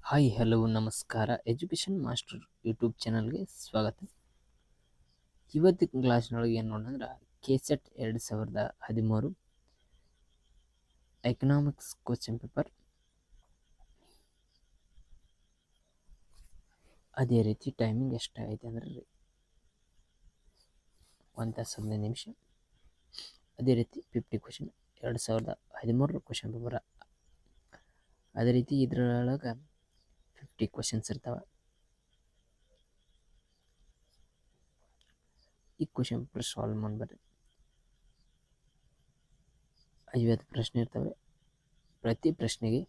Hi hello ನಮಸ್ಕಾರ. Education master YouTube ಚಾನಲ್ಗೆ ಸ್ವಾಗತ. ಇವತ್ತಿನ ಕ್ಲಾಸ್ನೊಳಗೆ ಏನು ನೋಡಂದ್ರೆ KCET 2013 ಎಕನಾಮಿಕ್ಸ್ ಕ್ವಶನ್ ಪೇಪರ್, ಅದೇ ರೀತಿ ಟೈಮಿಂಗ್ ಎಷ್ಟಾಗೈತೆ ಅಂದ್ರೆ 1 ತಾಸು 15 ನಿಮಿಷ. ಅದೇ ರೀತಿ 50 ಕ್ವಶನ್ 2013 ಕ್ವಶನ್ ಪೇಪರ್. ಅದೇ ರೀತಿ ಇದ್ರೊಳಗೆ 50 ಕ್ವಶನ್ಸ್ ಇರ್ತಾವೆ. ಈ ಕ್ವಶನ್ ಪೇಪರ್ ಸಾಲ್ವ್ ಮಾಡ್ಬಾರ್ದು. 50 ಪ್ರಶ್ನೆ ಇರ್ತವೆ. ಪ್ರತಿ ಪ್ರಶ್ನೆಗೆ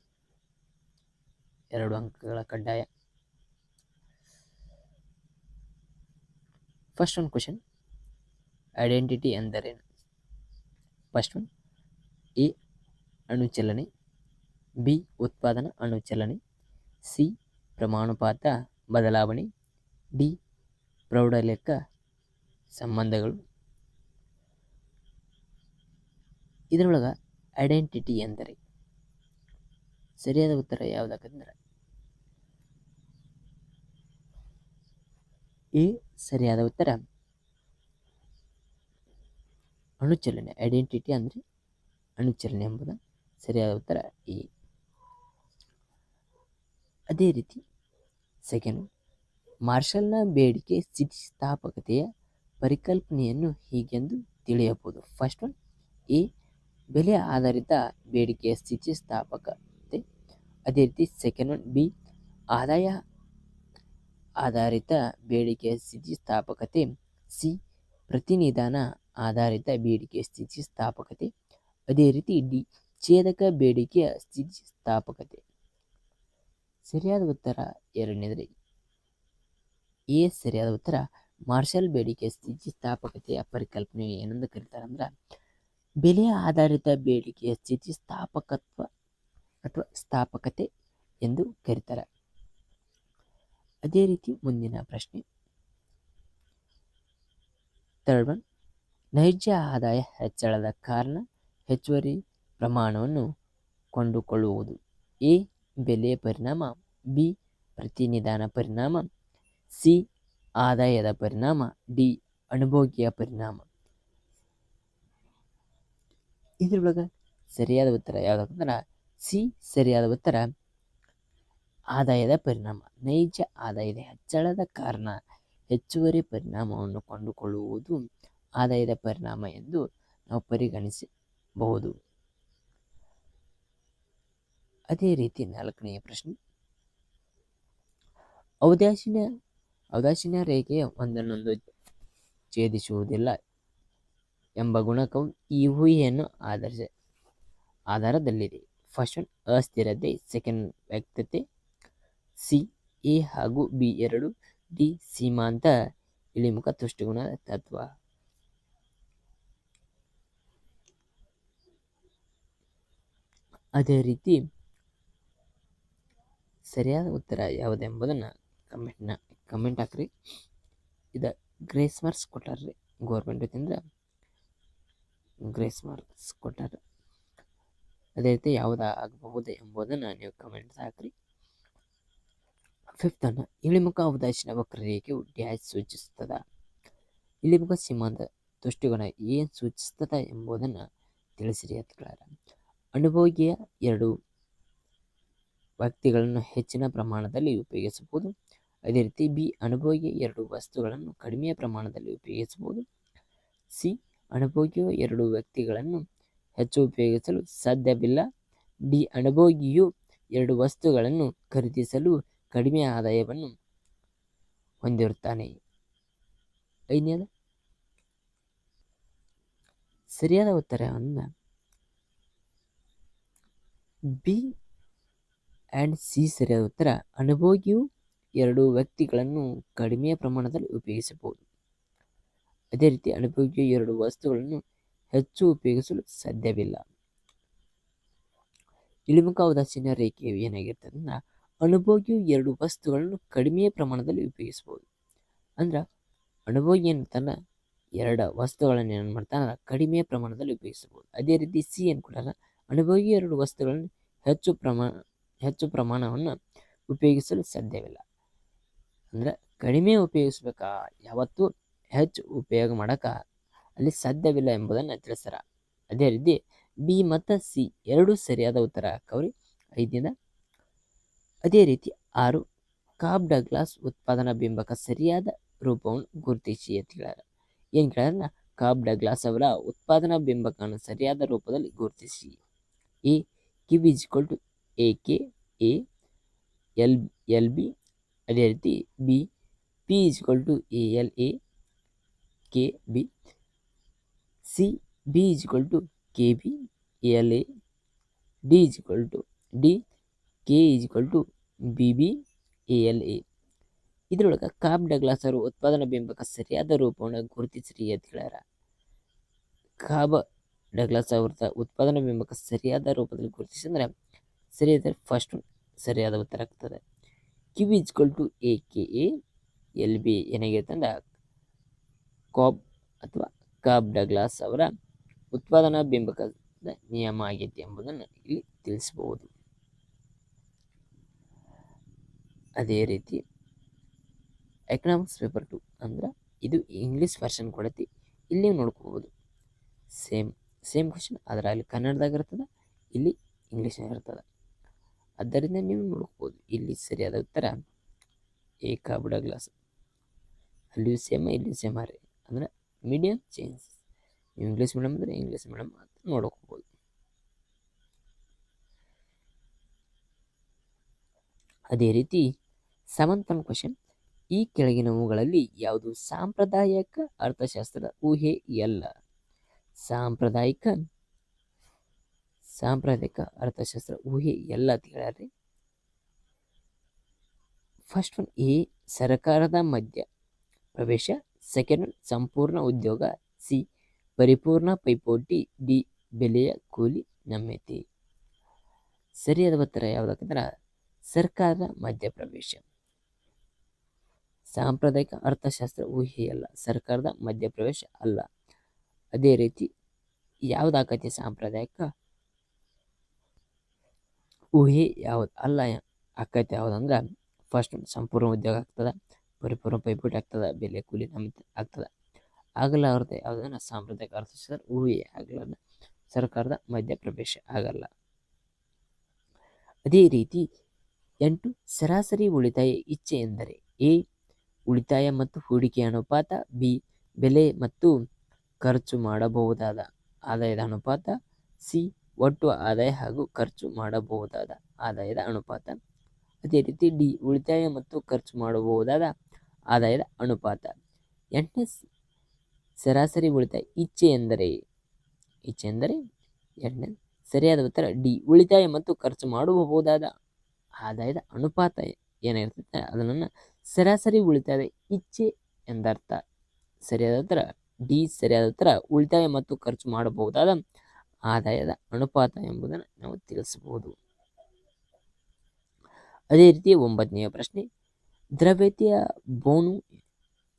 2 ಅಂಕಗಳ ಕಡ್ಡಾಯ. ಫಸ್ಟ್ ಒಂದು ಕ್ವಶನ್, ಐಡೆಂಟಿಟಿ ಎಂದರೇನು? ಫಸ್ಟ್ ಒನ್, ಎ ಅಣುಚಲನೆ, ಬಿ ಉತ್ಪಾದನಾ ಅಣುಚಲನೆ, ಸಿ ಪ್ರಮಾಣುಪಾತ ಬದಲಾವಣೆ, ಡಿ ಪ್ರೌಢ ಸಂಬಂಧಗಳು. ಇದರೊಳಗೆ ಐಡೆಂಟಿಟಿ ಎಂದರೆ ಸರಿಯಾದ ಉತ್ತರ ಯಾವುದಾಕಂದ್ರೆ ಎ ಸರಿಯಾದ ಉತ್ತರ. ಅಣುಚಲನೆ, ಐಡೆಂಟಿಟಿ ಅಂದರೆ ಅಣುಚಲನೆ ಎಂಬುದು ಸರಿಯಾದ ಉತ್ತರ ಎ. ಅದೇ ರೀತಿ ಸೆಕೆಂಡ್, ಮಾರ್ಷಲ್ನ ಬೇಡಿಕೆ ಸ್ಥಿತಿಸ್ಥಾಪಕತೆಯ ಪರಿಕಲ್ಪನೆಯನ್ನು ಹೀಗೆಂದು ತಿಳಿಯಬಹುದು. ಫಸ್ಟ್ ಒನ್, ಎ ಬೆಲೆ ಆಧಾರಿತ ಬೇಡಿಕೆಯ ಸ್ಥಿತಿಸ್ಥಾಪಕತೆ. ಅದೇ ರೀತಿ ಸೆಕೆಂಡ್ ಒನ್, ಬಿ ಆದಾಯ ಆಧಾರಿತ ಬೇಡಿಕೆಯ ಸ್ಥಿತಿಸ್ಥಾಪಕತೆ, ಸಿ ಪ್ರತಿನಿಧಾನ ಆಧಾರಿತ ಬೇಡಿಕೆಯ ಸ್ಥಿತಿಸ್ಥಾಪಕತೆ, ಅದೇ ರೀತಿ ಡಿ ಛೇದಕ ಬೇಡಿಕೆಯ ಸ್ಥಿತಿಸ್ಥಾಪಕತೆ. ಸರಿಯಾದ ಉತ್ತರ ಎರಡನೇದ್ರಿ ಎ ಸರಿಯಾದ ಉತ್ತರ. ಮಾರ್ಷಲ್ ಬೇಡಿಕೆಯ ಸ್ಥಿತಿಸ್ಥಾಪಕತೆಯ ಪರಿಕಲ್ಪನೆ ಏನೆಂದು ಕರೀತಾರೆ ಅಂದ್ರೆ ಬೆಲೆ ಆಧಾರಿತ ಬೇಡಿಕೆಯ ಸ್ಥಿತಿಸ್ಥಾಪಕತ್ವ ಅಥವಾ ಸ್ಥಾಪಕತೆ ಎಂದು ಕರೀತಾರೆ. ಅದೇ ರೀತಿ ಮುಂದಿನ ಪ್ರಶ್ನೆ, ಥರ್ಡ್ ಒನ್, ನೈಜ ಆದಾಯ ಹೆಚ್ಚಳದ ಕಾರಣ ಹೆಚ್ಚುವರಿ ಪ್ರಮಾಣವನ್ನು ಕೊಂಡುಕೊಳ್ಳುವುದು. ಎ ಬೆಲೆಯ ಪರಿಣಾಮ, ಬಿ ಪ್ರತಿನಿಧಾನ ಪರಿಣಾಮ, ಸಿ ಆದಾಯದ ಪರಿಣಾಮ, ಡಿ ಅನುಭೋಗಿಯ ಪರಿಣಾಮ. ಇದ್ರೊಳಗೆ ಸರಿಯಾದ ಉತ್ತರ ಯಾವುದಂದ್ರೆ ಸಿ ಸರಿಯಾದ ಉತ್ತರ. ಆದಾಯದ ಪರಿಣಾಮ, ನೈಜ ಆದಾಯದ ಹೆಚ್ಚಳದ ಕಾರಣ ಹೆಚ್ಚುವರಿ ಪರಿಣಾಮವನ್ನು ಕೊಂಡುಕೊಳ್ಳುವುದು ಆದಾಯದ ಪರಿಣಾಮ ಎಂದು ನಾವು ಪರಿಗಣಿಸಬಹುದು. ಅದೇ ರೀತಿ ನಾಲ್ಕನೆಯ ಪ್ರಶ್ನೆ, ಔದಾಸೀನ್ಯ ರೇಖೆಯ ಒಂದನ್ನೊಂದು ಛೇದಿಸುವುದಿಲ್ಲ ಎಂಬ ಗುಣಕವು ಈ ಊಹೆಯನ್ನು ಆಧಾರದಲ್ಲಿದೆ. ಫಸ್ಟ್ ಒನ್, ಅಸ್ಥಿರತೆ, ಸೆಕೆಂಡ್ ವ್ಯಕ್ತತೆ, ಸಿ ಎ ಹಾಗೂ ಬಿ ಎರಡು, ಡಿ ಸೀಮಾಂತ ಇಳಿಮುಖ ತುಷ್ಟಗುಣದ ತತ್ವ. ಅದೇ ರೀತಿ ಸರಿಯಾದ ಉತ್ತರ ಯಾವುದೆಂಬುದನ್ನು ಕಮೆಂಟ್ ಹಾಕ್ರಿ. ಇದು ಗ್ರೇಸ್ ಮಾರ್ಕ್ಸ್ ಕೊಟ್ಟಾರ್ರಿ ಗೌರ್ಮೆಂಟ್ ವತಿಯಿಂದ, ಗ್ರೇಸ್ ಮಾರ್ಕ್ಸ್ ಕೊಟ್ಟಾರ. ಅದೇ ರೀತಿ ಯಾವುದಾಗಬಹುದು ಎಂಬುದನ್ನು ನೀವು ಕಮೆಂಟ್ಸ್ ಹಾಕ್ರಿ. ಫಿಫ್ತ್ ಅನ್ನು, ಇಳಿಮುಖ ಔದಾಸೀನ್ಯ ವಕ್ರರೇಖೆಯು ಡ್ಯಾಶ್ ಸೂಚಿಸ್ತದ? ಇಳಿಮುಖ ಸೀಮಾಂತ ತುಷ್ಟಗುಣ ಏನು ಸೂಚಿಸ್ತದ ಎಂಬುದನ್ನು ತಿಳಿಸಿರಿ ಅಂತ. ಅನುಭೋಗಿಯ ಎರಡು ವ್ಯಕ್ತಿಗಳನ್ನು ಹೆಚ್ಚಿನ ಪ್ರಮಾಣದಲ್ಲಿ ಉಪಯೋಗಿಸಬಹುದು. ಅದೇ ರೀತಿ ಬಿ ಅನುಭೋಗಿಯ ಎರಡು ವಸ್ತುಗಳನ್ನು ಕಡಿಮೆ ಪ್ರಮಾಣದಲ್ಲಿ ಉಪಯೋಗಿಸಬಹುದು. ಸಿ ಅನುಭೋಗಿಯು ಎರಡು ವ್ಯಕ್ತಿಗಳನ್ನು ಹೆಚ್ಚು ಉಪಯೋಗಿಸಲು ಸಾಧ್ಯವಿಲ್ಲ. ಡಿ ಅನುಭೋಗಿಯು ಎರಡು ವಸ್ತುಗಳನ್ನು ಖರೀದಿಸಲು ಕಡಿಮೆ ಆದಾಯವನ್ನು ಹೊಂದಿರುತ್ತಾನೆ. ಐದನೇದ ಸರಿಯಾದ ಉತ್ತರ ಬಿ ಆ್ಯಂಡ್ ಸಿ ಸರಿಯಾದ ಉತ್ತರ. ಅನುಭೋಗಿಯು ಎರಡು ವ್ಯಕ್ತಿಗಳನ್ನು ಕಡಿಮೆ ಪ್ರಮಾಣದಲ್ಲಿ ಉಪಯೋಗಿಸಬಹುದು. ಅದೇ ರೀತಿ ಅನುಭೋಗಿಯು ಎರಡು ವಸ್ತುಗಳನ್ನು ಹೆಚ್ಚು ಉಪಯೋಗಿಸಲು ಸಾಧ್ಯವಿಲ್ಲ. ಇಳಿಮುಖ ಔದಾಸೀನ್ಯ ರೇಖೆಯು ಏನಾಗಿರ್ತದೆ ಅಂದ್ರೆ ಅನುಭೋಗಿಯು ಎರಡು ವಸ್ತುಗಳನ್ನು ಕಡಿಮೆ ಪ್ರಮಾಣದಲ್ಲಿ ಉಪಯೋಗಿಸಬಹುದು. ಅಂದ್ರೆ ಅನುಭೋಗಿ ಏನಿರ್ತಾನ ಎರಡು ವಸ್ತುಗಳನ್ನು ಏನು ಮಾಡ್ತಾನೆ ಕಡಿಮೆ ಪ್ರಮಾಣದಲ್ಲಿ ಉಪಯೋಗಿಸಬಹುದು. ಅದೇ ರೀತಿ ಸಿ ಏನು ಕೊಟ್ಟಾರ, ಅನುಭೋಗಿ ಎರಡು ವಸ್ತುಗಳನ್ನು ಹೆಚ್ಚು ಪ್ರಮಾಣವನ್ನು ಉಪಯೋಗಿಸಲು ಸಾಧ್ಯವಿಲ್ಲ. ಅಂದರೆ ಕಡಿಮೆ ಉಪಯೋಗಿಸ್ಬೇಕಾ, ಯಾವತ್ತೂ ಹೆಚ್ಚು ಉಪಯೋಗ ಮಾಡೋಕೆ ಅಲ್ಲಿ ಸಾಧ್ಯವಿಲ್ಲ ಎಂಬುದನ್ನು ತಿಳಿಸ್ಯಾರ. ಅದೇ ರೀತಿ ಬಿ ಮತ್ತು ಸಿ ಎರಡೂ ಸರಿಯಾದ ಉತ್ತರ ಹಾಕವ್ರಿ 5ನೇದ. ಅದೇ ರೀತಿ 6 ಕಾಬ್ ಡಗ್ಲಾಸ್ ಉತ್ಪಾದನಾ ಬಿಂಬಕ ಸರಿಯಾದ ರೂಪವನ್ನು ಗುರುತಿಸಿ ಅಂತ ಹೇಳ್ಯಾರ. ಏನು ಕೇಳ್ಯಾರ, ಕಾಬ್ ಡಗ್ಲಾಸ್ ಅವರ ಉತ್ಪಾದನಾ ಬಿಂಬಕವನ್ನು ಸರಿಯಾದ ರೂಪದಲ್ಲಿ ಗುರುತಿಸಿ. A Q is equal to A K A L B. ಅದೇ ರೀತಿ B P is equal to A L A K B. C B is equal to K B A L A. D is equal to D K is equal to B B A L A. ಇದರೊಳಗೆ Cobb Douglas ಅವರು ಉತ್ಪಾದನಾ ಬಿಂಬಕ ಸರಿಯಾದ ರೂಪವನ್ನು ಗುರುತಿಸ್ರಿ ಅಂತ ಹೇಳ್ಯಾರ. ಕಾಬ್ Douglas ಅವ್ರದ ಉತ್ಪಾದನಾ ಬಿಂಬಕ ಸರಿಯಾದ ರೂಪದಲ್ಲಿ ಗುರುತಿಸಿದ್ರೆ ಸರಿಯಾದ ಫಸ್ಟ್ ಸರಿಯಾದ ಉತ್ತರ ಆಗ್ತದೆ. Q is equal to A K A L B ಏನಾಗಿರುತ್ತೆ ಅಂದ್ರೆ ಕಾಬ್ ಅಥವಾ ಕಾಬ್ ಡಗ್ಲಾಸ್ ಅವರ ಉತ್ಪಾದನಾ ಬಿಂಬಕದ ನಿಯಮ ಆಗೈತಿ ಎಂಬುದನ್ನು ಇಲ್ಲಿ ತಿಳಿಸಬಹುದು. ಅದೇ ರೀತಿ ಎಕನಾಮಿಕ್ಸ್ ಪೇಪರ್ 2 ಅಂದ್ರೆ ಇದು ಇಂಗ್ಲೀಷ್ ವರ್ಷನ್ ಕೊಡತಿ. ಇಲ್ಲಿ ನೋಡ್ಕೋಬೋದು ಸೇಮ್ ಕ್ವಶನ್, ಆದರೆ ಅಲ್ಲಿ ಕನ್ನಡದಾಗ ಇರ್ತದೆ, ಇಲ್ಲಿ ಇಂಗ್ಲೀಷ್ನಾಗ ಇರ್ತದೆ. ಆದ್ದರಿಂದ ನೀವು ನೋಡ್ಕೋಬೋದು. ಇಲ್ಲಿ ಸರಿಯಾದ ಉತ್ತರ ಎ ಕಾಬ್ ಡಗ್ಲಾಸ್. ಅಲ್ಲಿಯೂ ಸೇಮ್ ಇಲ್ಲಿಯೂ ಸೇಮ್ ರೀ, ಅಂದ್ರೆ ಮೀಡಿಯಂ ಚೇಂಜ್. ನೀವು ಇಂಗ್ಲೀಷ್ ಮೀಡಿಯಮ್ ಅಂದರೆ ಇಂಗ್ಲೀಷ್ ಮೀಡಿಯಮ್ ಅಂತ ನೋಡ್ಕೋಬೋದು. ಅದೇ ರೀತಿ 7th ಕ್ವಶನ್, ಈ ಕೆಳಗಿನವುಗಳಲ್ಲಿ ಯಾವುದು ಸಾಂಪ್ರದಾಯಿಕ ಅರ್ಥಶಾಸ್ತ್ರದ ಊಹೆ ಅಲ್ಲ? ಸಾಂಪ್ರದಾಯಿಕ ಅರ್ಥಶಾಸ್ತ್ರ ಊಹೆ ಎಲ್ಲ ಅಂತ ಹೇಳ್ಯಾರ್ರಿ. ಫಸ್ಟ್ ಒನ್ ಎ ಸರ್ಕಾರದ ಮಧ್ಯ ಪ್ರವೇಶ. ಸೆಕೆಂಡ್ ಒನ್ ಸಂಪೂರ್ಣ ಉದ್ಯೋಗ. ಸಿ ಪರಿಪೂರ್ಣ ಪೈಪೋಟಿ. ಡಿ ಬೆಲೆಯ ಕೂಲಿ ನಮ್ಯತೆ. ಸರಿಯಾದ ಉತ್ತರ ಯಾವುದಕ್ಕಂದ್ರೆ ಸರ್ಕಾರದ ಮಧ್ಯಪ್ರವೇಶ. ಸಾಂಪ್ರದಾಯಿಕ ಅರ್ಥಶಾಸ್ತ್ರ ಊಹೆಯಲ್ಲ, ಸರ್ಕಾರದ ಮಧ್ಯಪ್ರವೇಶ ಅಲ್ಲ. ಅದೇ ರೀತಿ ಯಾವುದಾಕತಿ ಸಾಂಪ್ರದಾಯಿಕ ಊಹೆ ಯಾವ್ದು ಅಲ್ಲ ಆಕೈತೆ ಯಾವುದಂದ್ರೆ ಫಸ್ಟ್ ಸಂಪೂರ್ಣ ಉದ್ಯೋಗ ಆಗ್ತದೆ, ಪರಿಪೂರ್ಣ ಪೈಪೋಟಿ ಆಗ್ತದೆ, ಬೆಲೆ ಕೂಲಿ ನಮ್ಯತೆ ಆಗ್ತದೆ. ಆಗಲ್ಲ ಅವ್ರದ್ದು ಯಾವುದನ್ನ ಸಾಂಪ್ರದಾಯಿಕ ಅರ್ಥಶಾಸ್ತ್ರ ಊಹೆ ಆಗಲ್ಲ, ಸರ್ಕಾರದ ಮಧ್ಯಪ್ರವೇಶ ಆಗಲ್ಲ. ಅದೇ ರೀತಿ 8 ಸರಾಸರಿ ಉಳಿತಾಯ ಇಚ್ಛೆ ಎಂದರೆ? ಎ ಉಳಿತಾಯ ಮತ್ತು ಹೂಡಿಕೆ ಅನುಪಾತ. ಬಿ ಬೆಲೆ ಮತ್ತು ಖರ್ಚು ಮಾಡಬಹುದಾದ ಆದಾಯದ ಅನುಪಾತ. ಸಿ ಒಟ್ಟು ಆದಾಯ ಹಾಗೂ ಖರ್ಚು ಮಾಡಬಹುದಾದ ಆದಾಯದ ಅನುಪಾತ. ಅದೇ ರೀತಿ ಡಿ ಉಳಿತಾಯ ಮತ್ತು ಖರ್ಚು ಮಾಡಬಹುದಾದ ಆದಾಯದ ಅನುಪಾತ. 8ನೇ ಸರಾಸರಿ ಉಳಿತಾಯ ಇಚ್ಛೆ ಎಂದರೆ 8ನೇ ಸರಿಯಾದ ಉತ್ತರ ಡಿ ಉಳಿತಾಯ ಮತ್ತು ಖರ್ಚು ಮಾಡಬಹುದಾದ ಆದಾಯದ ಅನುಪಾತ ಏನಿರ್ತದೆ ಅದನ್ನು ಸರಾಸರಿ ಉಳಿತಾಯದ ಇಚ್ಛೆ ಎಂದರ್ಥ. ಸರಿಯಾದ ಉತ್ತರ ಡಿ ಸರಿಯಾದ ಉತ್ತರ ಉಳಿತಾಯ ಮತ್ತು ಖರ್ಚು ಮಾಡಬಹುದಾದ ಆದಾಯದ ಅನುಪಾತ ಎಂಬುದನ್ನು ನಾವು ತಿಳಿಸಬಹುದು. ಅದೇ ರೀತಿ 9ನೇ ಪ್ರಶ್ನೆ, ದ್ರವ್ಯತೆಯ ಬೋನು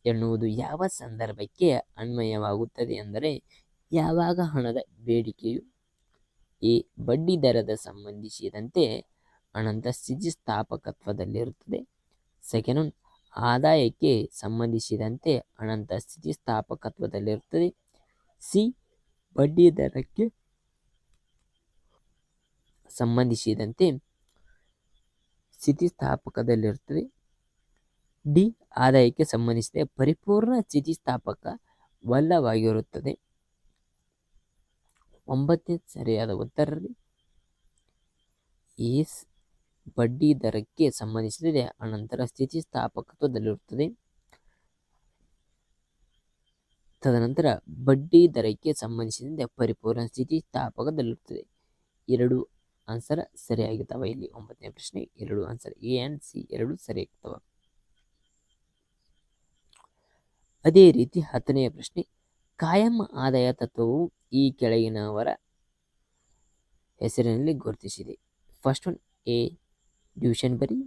ಎನ್ನುವುದು ಯಾವ ಸಂದರ್ಭಕ್ಕೆ ಅನ್ವಯವಾಗುತ್ತದೆ ಎಂದರೆ? ಯಾವಾಗ ಹಣದ ಬೇಡಿಕೆಯು ಎ ಬಡ್ಡಿ ದರದ ಸಂಬಂಧಿಸಿದಂತೆ ಅನಂತ ಸ್ಥಿತಿಸ್ಥಾಪಕತ್ವದಲ್ಲಿರುತ್ತದೆ. ಸೆಕೆಂಡ್ ಒನ್ ಆದಾಯಕ್ಕೆ ಸಂಬಂಧಿಸಿದಂತೆ ಅನಂತ ಸ್ಥಿತಿಸ್ಥಾಪಕತ್ವದಲ್ಲಿರುತ್ತದೆ. ಸಿ ಬಡ್ಡಿ ದರಕ್ಕೆ ಸಂಬಂಧಿಸಿದಂತೆ ಸ್ಥಿತಿಸ್ಥಾಪಕದಲ್ಲಿರುತ್ತದೆ. ಡಿ ಆದಾಯಕ್ಕೆ ಸಂಬಂಧಿಸಿದ ಪರಿಪೂರ್ಣ ಸ್ಥಿತಿಸ್ಥಾಪಕವಲ್ಲವಾಗಿರುತ್ತದೆ. 9ನೇ ಸರಿಯಾದ ಉತ್ತರ ಎ ಬಡ್ಡಿ ದರಕ್ಕೆ ಸಂಬಂಧಿಸಿದೆ ಅನಂತರ ಸ್ಥಿತಿಸ್ಥಾಪಕತ್ವದಲ್ಲಿರುತ್ತದೆ. ತದನಂತರ ಬಡ್ಡಿ ದರಕ್ಕೆ ಸಂಬಂಧಿಸಿದಂತೆ ಪರಿಪೂರ್ಣ ಸ್ಥಿತಿಸ್ಥಾಪಕದಲ್ಲಿರುತ್ತದೆ. 2 ಆನ್ಸರ್ ಸರಿಯಾಗಿದ್ದಾವೆ. ಇಲ್ಲಿ 9ನೇ ಪ್ರಶ್ನೆ 2 ಆನ್ಸರ್ ಎ ಆ್ಯಂಡ್ ಸಿ 2 ಸರಿಯಾಗಿದ್ದಾವೆ. ಅದೇ ರೀತಿ 10ನೇ ಪ್ರಶ್ನೆ, ಕಾಯಂ ಆದಾಯ ತತ್ವವು ಈ ಕೆಳಗಿನವರ ಹೆಸರಿನಲ್ಲಿ ಗುರುತಿಸಿದೆ. First one A Duesenberry.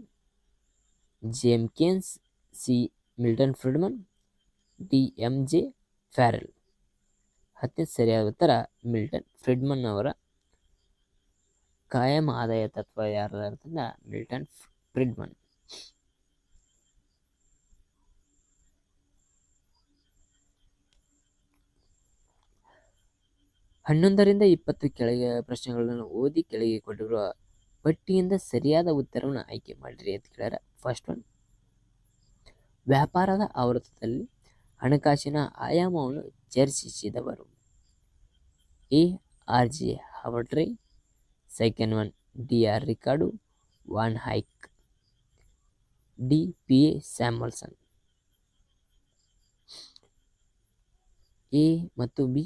J M Keynes. C Milton Friedman. D M J Farrell. 10ನೇ ಸರಿಯಾದ ಉತ್ತರ ಮಿಲ್ಟನ್ ಫ್ರಿಡ್ಮನ್ ಅವರ ಕಾಯಂ ಆದಾಯ ತತ್ವ ಯಾರು ಅಂತಂದ್ರೆ ಮಿಲ್ಟನ್ ಫ್ರಿಡ್ಮನ್. 11ರಿಂದ 20 ಕೆಳಗೆ ಪ್ರಶ್ನೆಗಳನ್ನು ಓದಿ ಕೆಳಗೆ ಕೊಟ್ಟಿರುವ ಪಟ್ಟಿಯಿಂದ ಸರಿಯಾದ ಉತ್ತರವನ್ನು ಆಯ್ಕೆ ಮಾಡಿರಿ ಅಂತ ಕೇಳ್ಯಾರ. ಫಸ್ಟ್ ಒನ್, ವ್ಯಾಪಾರದ ಆವೃತ್ತದಲ್ಲಿ ಹಣಕಾಸಿನ ಆಯಾಮವನ್ನು ಚರ್ಚಿಸಿದವರು. A. R. J. Hawtrey. Second one, D. R. Ricardo von Hayek. D. P. A. Samuelson. A ಮತ್ತು ಬಿ,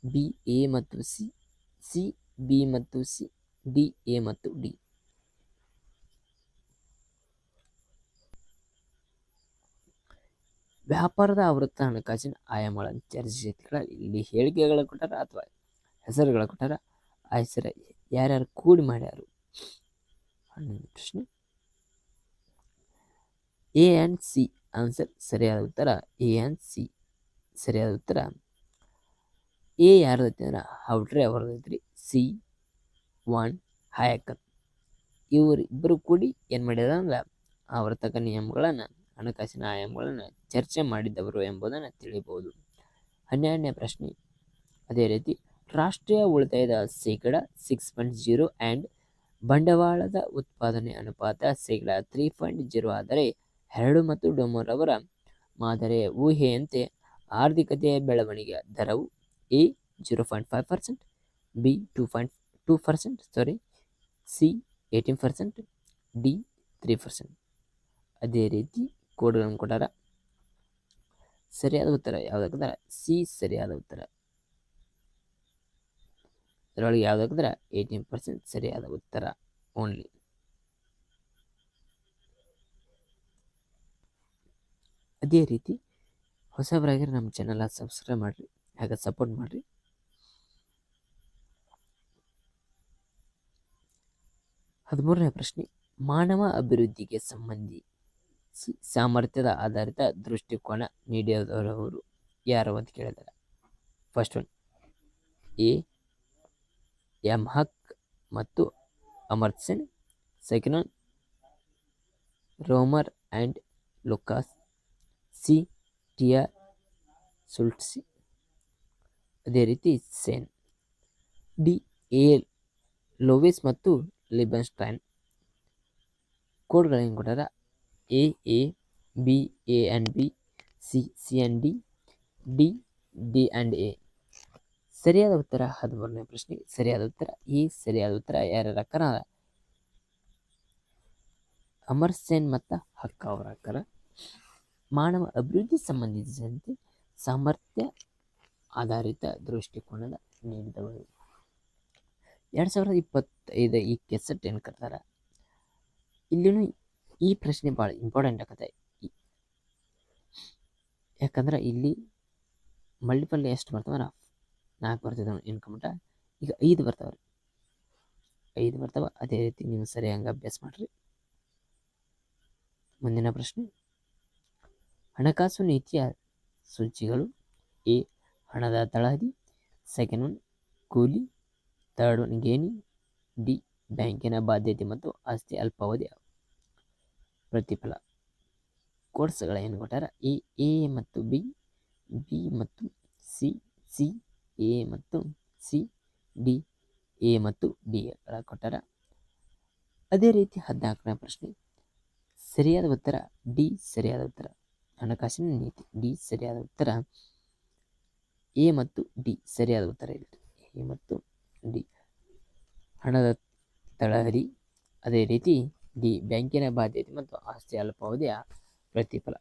ಬಿ ಎ ಮತ್ತು ಸಿ, ಸಿ ಬಿ ಮತ್ತು ಸಿ, ಡಿ ಎ ಮತ್ತು ಡಿ. ವ್ಯಾಪಾರದ ಆವೃತ್ತ ಹಣಕಾಸಿನ ಆಯಾಮಗಳನ್ನು ಚರ್ಚಿಸಿದ ಇಲ್ಲಿ ಹೇಳಿಕೆಗಳ ಕೊಟ್ಟಾರ ಅಥವಾ ಹೆಸರುಗಳ ಕೊಟ್ಟಾರ. ಆ ಹೆಸರು ಯಾರ್ಯಾರು ಕೂಡಿ ಮಾಡ್ಯಾರು. 11ನೇ ಪ್ರಶ್ನೆ. ಎ ಆ್ಯಂಡ್ ಸಿ ಆನ್ಸರ್ ಸರಿಯಾದ ಉತ್ತರ ಎ ಆ್ಯಂಡ್ ಸಿ. ಸರಿಯಾದ ಉತ್ತರ ಎ ಯಾರ್ದೈತಿ ಅಂದ್ರೆ ಹೌಡ್ರೆ ಅವ್ರದೈತ್ರಿ. C von ಹಯಾಕ್. ಇಬ್ಬರು ಕೂಡಿ ಏನು ಮಾಡ್ಯಾರ ಅಂದ್ರೆ ಆವರ್ತಕ ನಿಯಮಗಳನ್ನು, ಹಣಕಾಸಿನ ಆಯಾಮಗಳನ್ನು ಚರ್ಚೆ ಮಾಡಿದವರು ಎಂಬುದನ್ನು ತಿಳಿಯಬಹುದು. 12ನೇ ಪ್ರಶ್ನೆ ಅದೇ ರೀತಿ, ರಾಷ್ಟ್ರೀಯ ಉಳಿತಾಯದ ಶೇಕಡ 6.0 ಆ್ಯಂಡ್ ಬಂಡವಾಳದ ಉತ್ಪಾದನೆ ಅನುಪಾತ ಶೇಕಡ 3.0 ಆದರೆ ಹೆರಡು ಮತ್ತು ಡೊಮರ್ ಅವರ ಮಾದರಿಯ ಊಹೆಯಂತೆ ಆರ್ಥಿಕತೆಯ ಬೆಳವಣಿಗೆಯ ದರವು ಎ 0.5%, ಬಿ 2.2%, ಸಿ 18%, ಡಿ 3%. ಅದೇ ರೀತಿ ಕೋಡ್ಗಳನ್ನು ಕೊಟ್ಟಾರ. ಸರಿಯಾದ ಉತ್ತರ ಯಾವುದಕ್ಕಂದ್ರೆ ಸಿ ಸರಿಯಾದ ಉತ್ತರ. ಅದರೊಳಗೆ ಯಾವುದಕ್ಕಂದ್ರೆ 18% ಸರಿಯಾದ ಉತ್ತರ ಓನ್ಲಿ. ಅದೇ ರೀತಿ ಹೊಸಬರಾಗಿರೋ ನಮ್ಮ ಚಾನಲ್ ಸಬ್ಸ್ಕ್ರೈಬ್ ಮಾಡಿರಿ, ಹಾಗೆ ಸಪೋರ್ಟ್ ಮಾಡಿರಿ. 13ನೇ ಪ್ರಶ್ನೆ, ಮಾನವ ಅಭಿವೃದ್ಧಿಗೆ ಸಂಬಂಧಿಸಿ ಸಾಮರ್ಥ್ಯದ ಆಧಾರಿತ ದೃಷ್ಟಿಕೋನ ನೀಡಿದವರು ಯಾರು ಅಂತ ಕೇಳಿದ್ದಾರೆ. First one, A M Haq ಮತ್ತು Amartya Sen. Second one, Romer and Lucas. C T R. Schultz. ಅದೇ ರೀತಿ ಸೇನ್. ಡಿ ಎ ಲೋವಿಸ್ ಮತ್ತು ಲಿಬೆನ್ಸ್ಟೈನ್. ಕೋಡ್ಗಳನ್ನು ಕೊಟ್ಟಾರ. A A, B A and B, C C and D, D D and A. ಸರಿಯಾದ ಉತ್ತರ 13ನೇ ಪ್ರಶ್ನೆ ಸರಿಯಾದ ಉತ್ತರ ಎ. ಸರಿಯಾದ ಉತ್ತರ ಯಾರ್ಯಾರ ಅಕ್ಕರ ಅಮರ್ತ್ಯಸೆನ್ ಮತ್ತು ಹಕ್ ಅವರ ಅಕ್ಕರ. ಮಾನವ ಅಭಿವೃದ್ಧಿ ಸಂಬಂಧಿಸಿದಂತೆ ಸಾಮರ್ಥ್ಯ ಆಧಾರಿತ ದೃಷ್ಟಿಕೋನದ ನೀಡಿದವರು. 2025 ಈ ಕೆಸೆಟ್ ಏನು ಕರ್ತಾರ. ಇಲ್ಲಿನೂ ಈ ಪ್ರಶ್ನೆ ಭಾಳ ಇಂಪಾರ್ಟೆಂಟ್ ಆಗತ್ತೆ. ಯಾಕಂದ್ರೆ ಇಲ್ಲಿ ಮಲ್ಟಿಪಲ್ ಎಷ್ಟು ಬರ್ತಾವ? 4 ಬರ್ತಿದ್ದಾವೆ ಇನ್ಕಮ್ಟ. ಈಗ 5 ಬರ್ತಾವ್ರಿ. 5 ಬರ್ತಾವ. ಅದೇ ರೀತಿ ನೀವು ಸರಿಯಾಗಿ ಅಭ್ಯಾಸ ಮಾಡಿರಿ. ಮುಂದಿನ ಪ್ರಶ್ನೆ, ಹಣಕಾಸು ನೀತಿಯ ಸೂಚಿಗಳು. ಎ ಹಣದ ತಳಹದಿ. ಸೆಕೆಂಡ್ ಒನ್ ಕೂಲಿ. ಥರ್ಡ್ ಒನ್ ಗೇಣಿ. ಡಿ ಬ್ಯಾಂಕಿನ ಬಾಧ್ಯತೆ ಮತ್ತು ಆಸ್ತಿ ಅಲ್ಪಾವಧಿಯ ಪ್ರತಿಫಲ. ಕೋರ್ಸ್ಗಳ ಏನು ಕೊಟ್ಟಾರ. ಎ ಎ ಮತ್ತು ಬಿ, ಬಿ ಮತ್ತು ಸಿ, ಸಿ ಎ ಮತ್ತು ಸಿ, ಡಿ ಎ ಮತ್ತು ಡಿ ಗಳ ಕೊಟ್ಟಾರ. ಅದೇ ರೀತಿ 14ನೇ ಪ್ರಶ್ನೆ ಸರಿಯಾದ ಉತ್ತರ ಡಿ ಸರಿಯಾದ ಉತ್ತರ. ಹಣಕಾಸಿನ ನೀತಿ ಡಿ ಸರಿಯಾದ ಉತ್ತರ. ಎ ಮತ್ತು ಡಿ ಸರಿಯಾದ ಉತ್ತರ ಇಲ್ಲ. ಎ ಮತ್ತು ಡಿ ಹಣದ ತಳಹದಿ. ಅದೇ ರೀತಿ ಡಿ ಬ್ಯಾಂಕಿನ ಬಾಧ್ಯತೆ ಮತ್ತು ಆಸ್ತಿ ಅಲ್ಪಾವಧಿಯ ಪ್ರತಿಫಲ.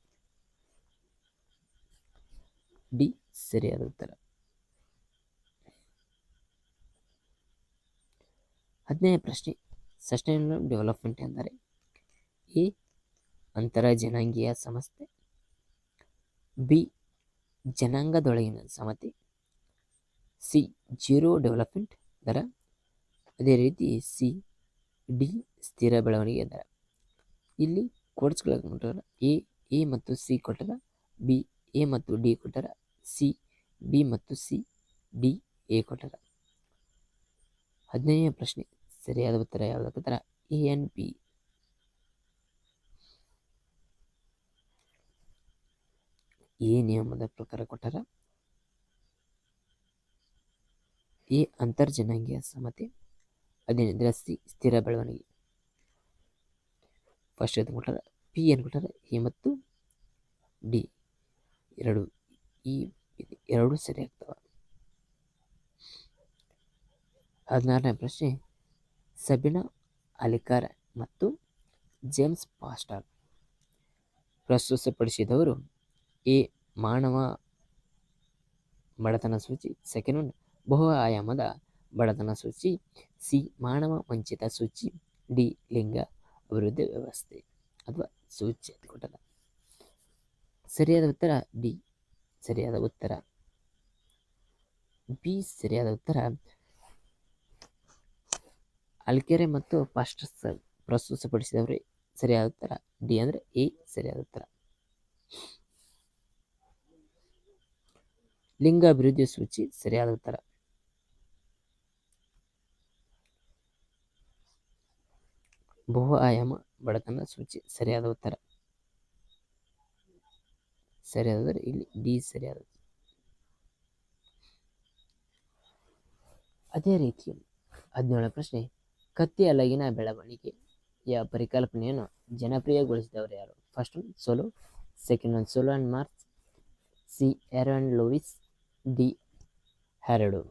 ಡಿ ಸರಿಯಾದ ಉತ್ತರ. 15ನೇ ಪ್ರಶ್ನೆ ಸಸ್ಟೈನಬಲ್ ಡೆವಲಪ್ಮೆಂಟ್ ಎಂದರೆ. ಎ ಅಂತರ ಜನಾಂಗೀಯ ಸಮಸ್ಯೆ. ಬಿ ಜನಾಂಗದೊಳಗಿನ ಸಮತೆ. ಸಿ ಜೀರೋ ಡೆವಲಪ್ಮೆಂಟ್ ದರ. ಅದೇ ರೀತಿ ಸಿ ಡಿ ಸ್ಥಿರ ಬೆಳವಣಿಗೆ ದರ. ಇಲ್ಲಿ ಕೋಡ್ಸ್ಗಳನ್ನು ಕೊಟ್ಟಾರ. ಎ ಎ ಮತ್ತು ಸಿ ಕೊಟ್ಟಾರ. ಬಿ ಎ ಮತ್ತು ಡಿ ಕೊಟ್ಟಾರ. ಸಿ ಬಿ ಮತ್ತು ಸಿ, ಡಿ ಎ ಕೊಟ್ಟಾರ. 15ನೇ ಪ್ರಶ್ನೆ ಸರಿಯಾದ ಉತ್ತರ ಯಾವುದಕ್ಕಂತಾರ ಎ ಆ್ಯಂಡ್ ಬಿ. ಎ ನಿಯಮದ ಪ್ರಕಾರ ಕೊಟ್ಟಾರ. ಎ ಅಂತರ್ಜನಾಂಗೀಯ ಸಮತೆ, ಅದೇನಿದ್ರೆ ಸಿ ಸ್ಥಿರ ಬೆಳವಣಿಗೆ. ಫಸ್ಟ್ ಇದು ಕೊಟ್ಟಾರ. ಪಿ ಏನು ಕೊಟ್ಟಾರ? ಎ ಮತ್ತು ಡಿ ಎರಡು, ಈ ಎರಡು ಸರಿ ಆಗ್ತವ. 16ನೇ ಪ್ರಶ್ನೆ, ಸಬಿನಾ ಅಲಿಕಾರ್ ಮತ್ತು ಜೇಮ್ಸ್ ಫಾಸ್ಟರ್ ಪ್ರಸ್ತುತಪಡಿಸಿದವರು ಎ ಮಾನವ ಬಡತನ ಸೂಚಿ, ಸೆಕೆಂಡ್ ಒನ್ ಬಹು ಆಯಾಮದ ಬಡತನ ಸೂಚಿ, ಸಿ ಮಾನವ ವಂಚಿತ ಸೂಚಿ, ಡಿ ಲಿಂಗ ಅಭಿವೃದ್ಧಿ ವ್ಯವಸ್ಥೆ ಅಥವಾ ಸೂಚಿ ಅಂತ ಕೊಟ್ಟದ. ಸರಿಯಾದ ಉತ್ತರ ಡಿ. ಸರಿಯಾದ ಉತ್ತರ ಬಿ. ಸರಿಯಾದ ಉತ್ತರ ಅಲ್ಕೆರೆ ಮತ್ತು ಫಾಸ್ಟರ್ ಪ್ರಸ್ತುತಪಡಿಸಿದವರು. ಸರಿಯಾದ ಉತ್ತರ ಡಿ ಅಂದ್ರೆ ಎ ಸರಿಯಾದ ಉತ್ತರ. ಲಿಂಗ ಅಭಿವೃದ್ಧಿ ಸೂಚಿ ಸರಿಯಾದ ಉತ್ತರ. ಬಹು ಆಯಾಮ ಬಡತನ ಸೂಚಿ ಸರಿಯಾದ ಉತ್ತರ. ಸರಿಯಾದ ಇಲ್ಲಿ ಡಿ ಸರಿಯಾದ. ಅದೇ ರೀತಿ 17ನೇ ಪ್ರಶ್ನೆ, ಕತ್ತಿ ಅಲಗಿನ ಬೆಳವಣಿಗೆಯ ಪರಿಕಲ್ಪನೆಯನ್ನು ಜನಪ್ರಿಯಗೊಳಿಸಿದವರು ಯಾರು? First one Solow, second one Solow and Marx, C Irwin Lewis, D Harrod.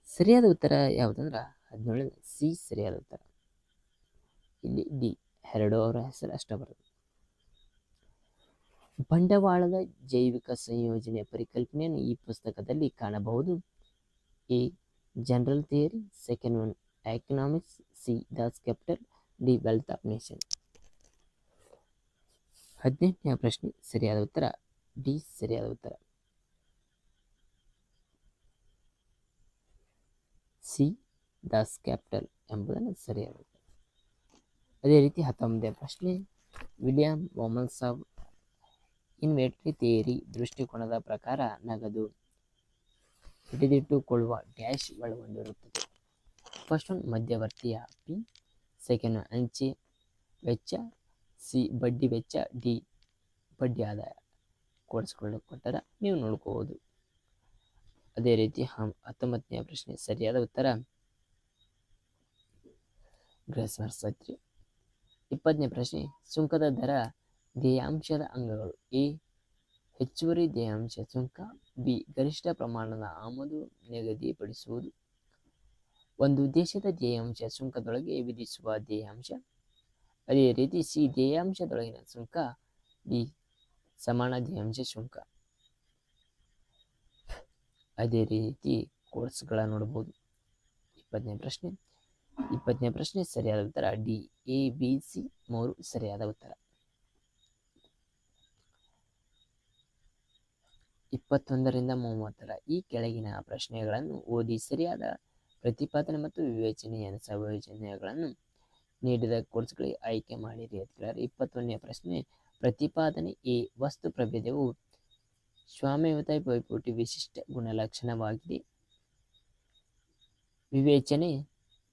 ಸರಿಯಾದ ಉತ್ತರ ಯಾವುದಂದ್ರೆ 17 ಸಿ ಸರಿಯಾದ ಉತ್ತರ. ಇಲ್ಲಿ ಡಿ ಹ್ಯಾರಡೋ ಅವರ ಹೆಸರು ಅಷ್ಟ ಬರುತ್ತೆ. ಬಂಡವಾಳದ ಜೈವಿಕ ಸಂಯೋಜನೆ ಪರಿಕಲ್ಪನೆಯನ್ನು ಈ ಪುಸ್ತಕದಲ್ಲಿ ಕಾಣಬಹುದು. A General Theory, second one Economics, C Das Kapital, D Wealth of Nation. 18ನೇ ಪ್ರಶ್ನೆ ಸರಿಯಾದ ಉತ್ತರ ಡಿ ಸರಿಯಾದ ಉತ್ತರ. ಸಿ ದಾಸ್ ಕ್ಯಾಪಿಟಲ್ ಎಂಬುದನ್ನು ಸರಿಯಾದ ಉತ್ತರ. ಅದೇ ರೀತಿ 19ನೇ ಪ್ರಶ್ನೆ, ವಿಲಿಯಂ ವಾಮನ್ಸಾವ್ ಇನ್ವೆಂಟರಿ ಥಿಯರಿ ದೃಷ್ಟಿಕೋನದ ಪ್ರಕಾರ ನಗದು ಹಿಡಿದಿಟ್ಟುಕೊಳ್ಳುವ ಡ್ಯಾಶ್ ಒಳಗೊಂಡಿರುತ್ತದೆ. ಫಸ್ಟ್ ಒನ್ ಮಧ್ಯವರ್ತಿಯ ಪಿ, ಸೆಕೆಂಡ್ ಒನ್ ಅಂಚೆ ವೆಚ್ಚ, ಸಿ ಬಡ್ಡಿ ವೆಚ್ಚ, ಡಿ ಬಡ್ಡಿ ಆದಾಯ. ಕೊಟ್ಟಾರ, ನೀವು ನೋಡ್ಕೋಬಹುದು. ಅದೇ ರೀತಿ 19ನೇ ಪ್ರಶ್ನೆ ಸರಿಯಾದ ಉತ್ತರ ಗ್ರಹಿಸತ್ರಿ. 20ನೇ ಪ್ರಶ್ನೆ, ಸುಂಕದ ದರ ಧ್ಯೇಯಾಂಶದ ಅಂಗಗಳು. ಎ ಹೆಚ್ಚುವರಿ ಧ್ಯೇಯಾಂಶ ಸುಂಕ, ಬಿ ಗರಿಷ್ಠ ಪ್ರಮಾಣದ ಆಮದು ನಿಗದಿಪಡಿಸುವುದು. ಒಂದು ದೇಶದ ಧ್ಯೇಯಾಂಶ ಸುಂಕದೊಳಗೆ ವಿಧಿಸುವ ಧ್ಯೇಯಾಂಶ. ಅದೇ ರೀತಿ ಸಿ ಧ್ಯೇಯಾಂಶದೊಳಗಿನ ಸುಂಕ, ಡಿ ಸಮಾನ ಧ್ಯೇಯಾಂಶ ಸುಂಕ. ಅದೇ ರೀತಿ ಕೋರ್ಸ್ಗಳ ನೋಡಬಹುದು. 20ನೇ ಪ್ರಶ್ನೆ ಸರಿಯಾದ ಉತ್ತರ ಡಿ ಎ ಬಿ ಸಿ 3 ಸರಿಯಾದ ಉತ್ತರ. 21ರಿಂದ 30 ಈ ಕೆಳಗಿನ ಪ್ರಶ್ನೆಗಳನ್ನು ಓದಿ ಸರಿಯಾದ ಪ್ರತಿಪಾದನೆ ಮತ್ತು ವಿವೇಚನೆಯ ಸಂಯೋಜನೆಗಳನ್ನು ನೀಡಿದ ಕೋರ್ಸ್ಗಳಿಗೆ ಆಯ್ಕೆ ಮಾಡಿರಿ ಅಂತ ಹೇಳ್ಯಾರ. 21ನೇ ಪ್ರಶ್ನೆ, ಪ್ರತಿಪಾದನೆ ಎ ವಸ್ತು ಪ್ರಭೇದವು ಸ್ವಾಮ್ಯಯುತ ಪೈಪೋಟಿ ವಿಶಿಷ್ಟ ಗುಣಲಕ್ಷಣವಾಗಿದೆ. ವಿವೇಚನೆ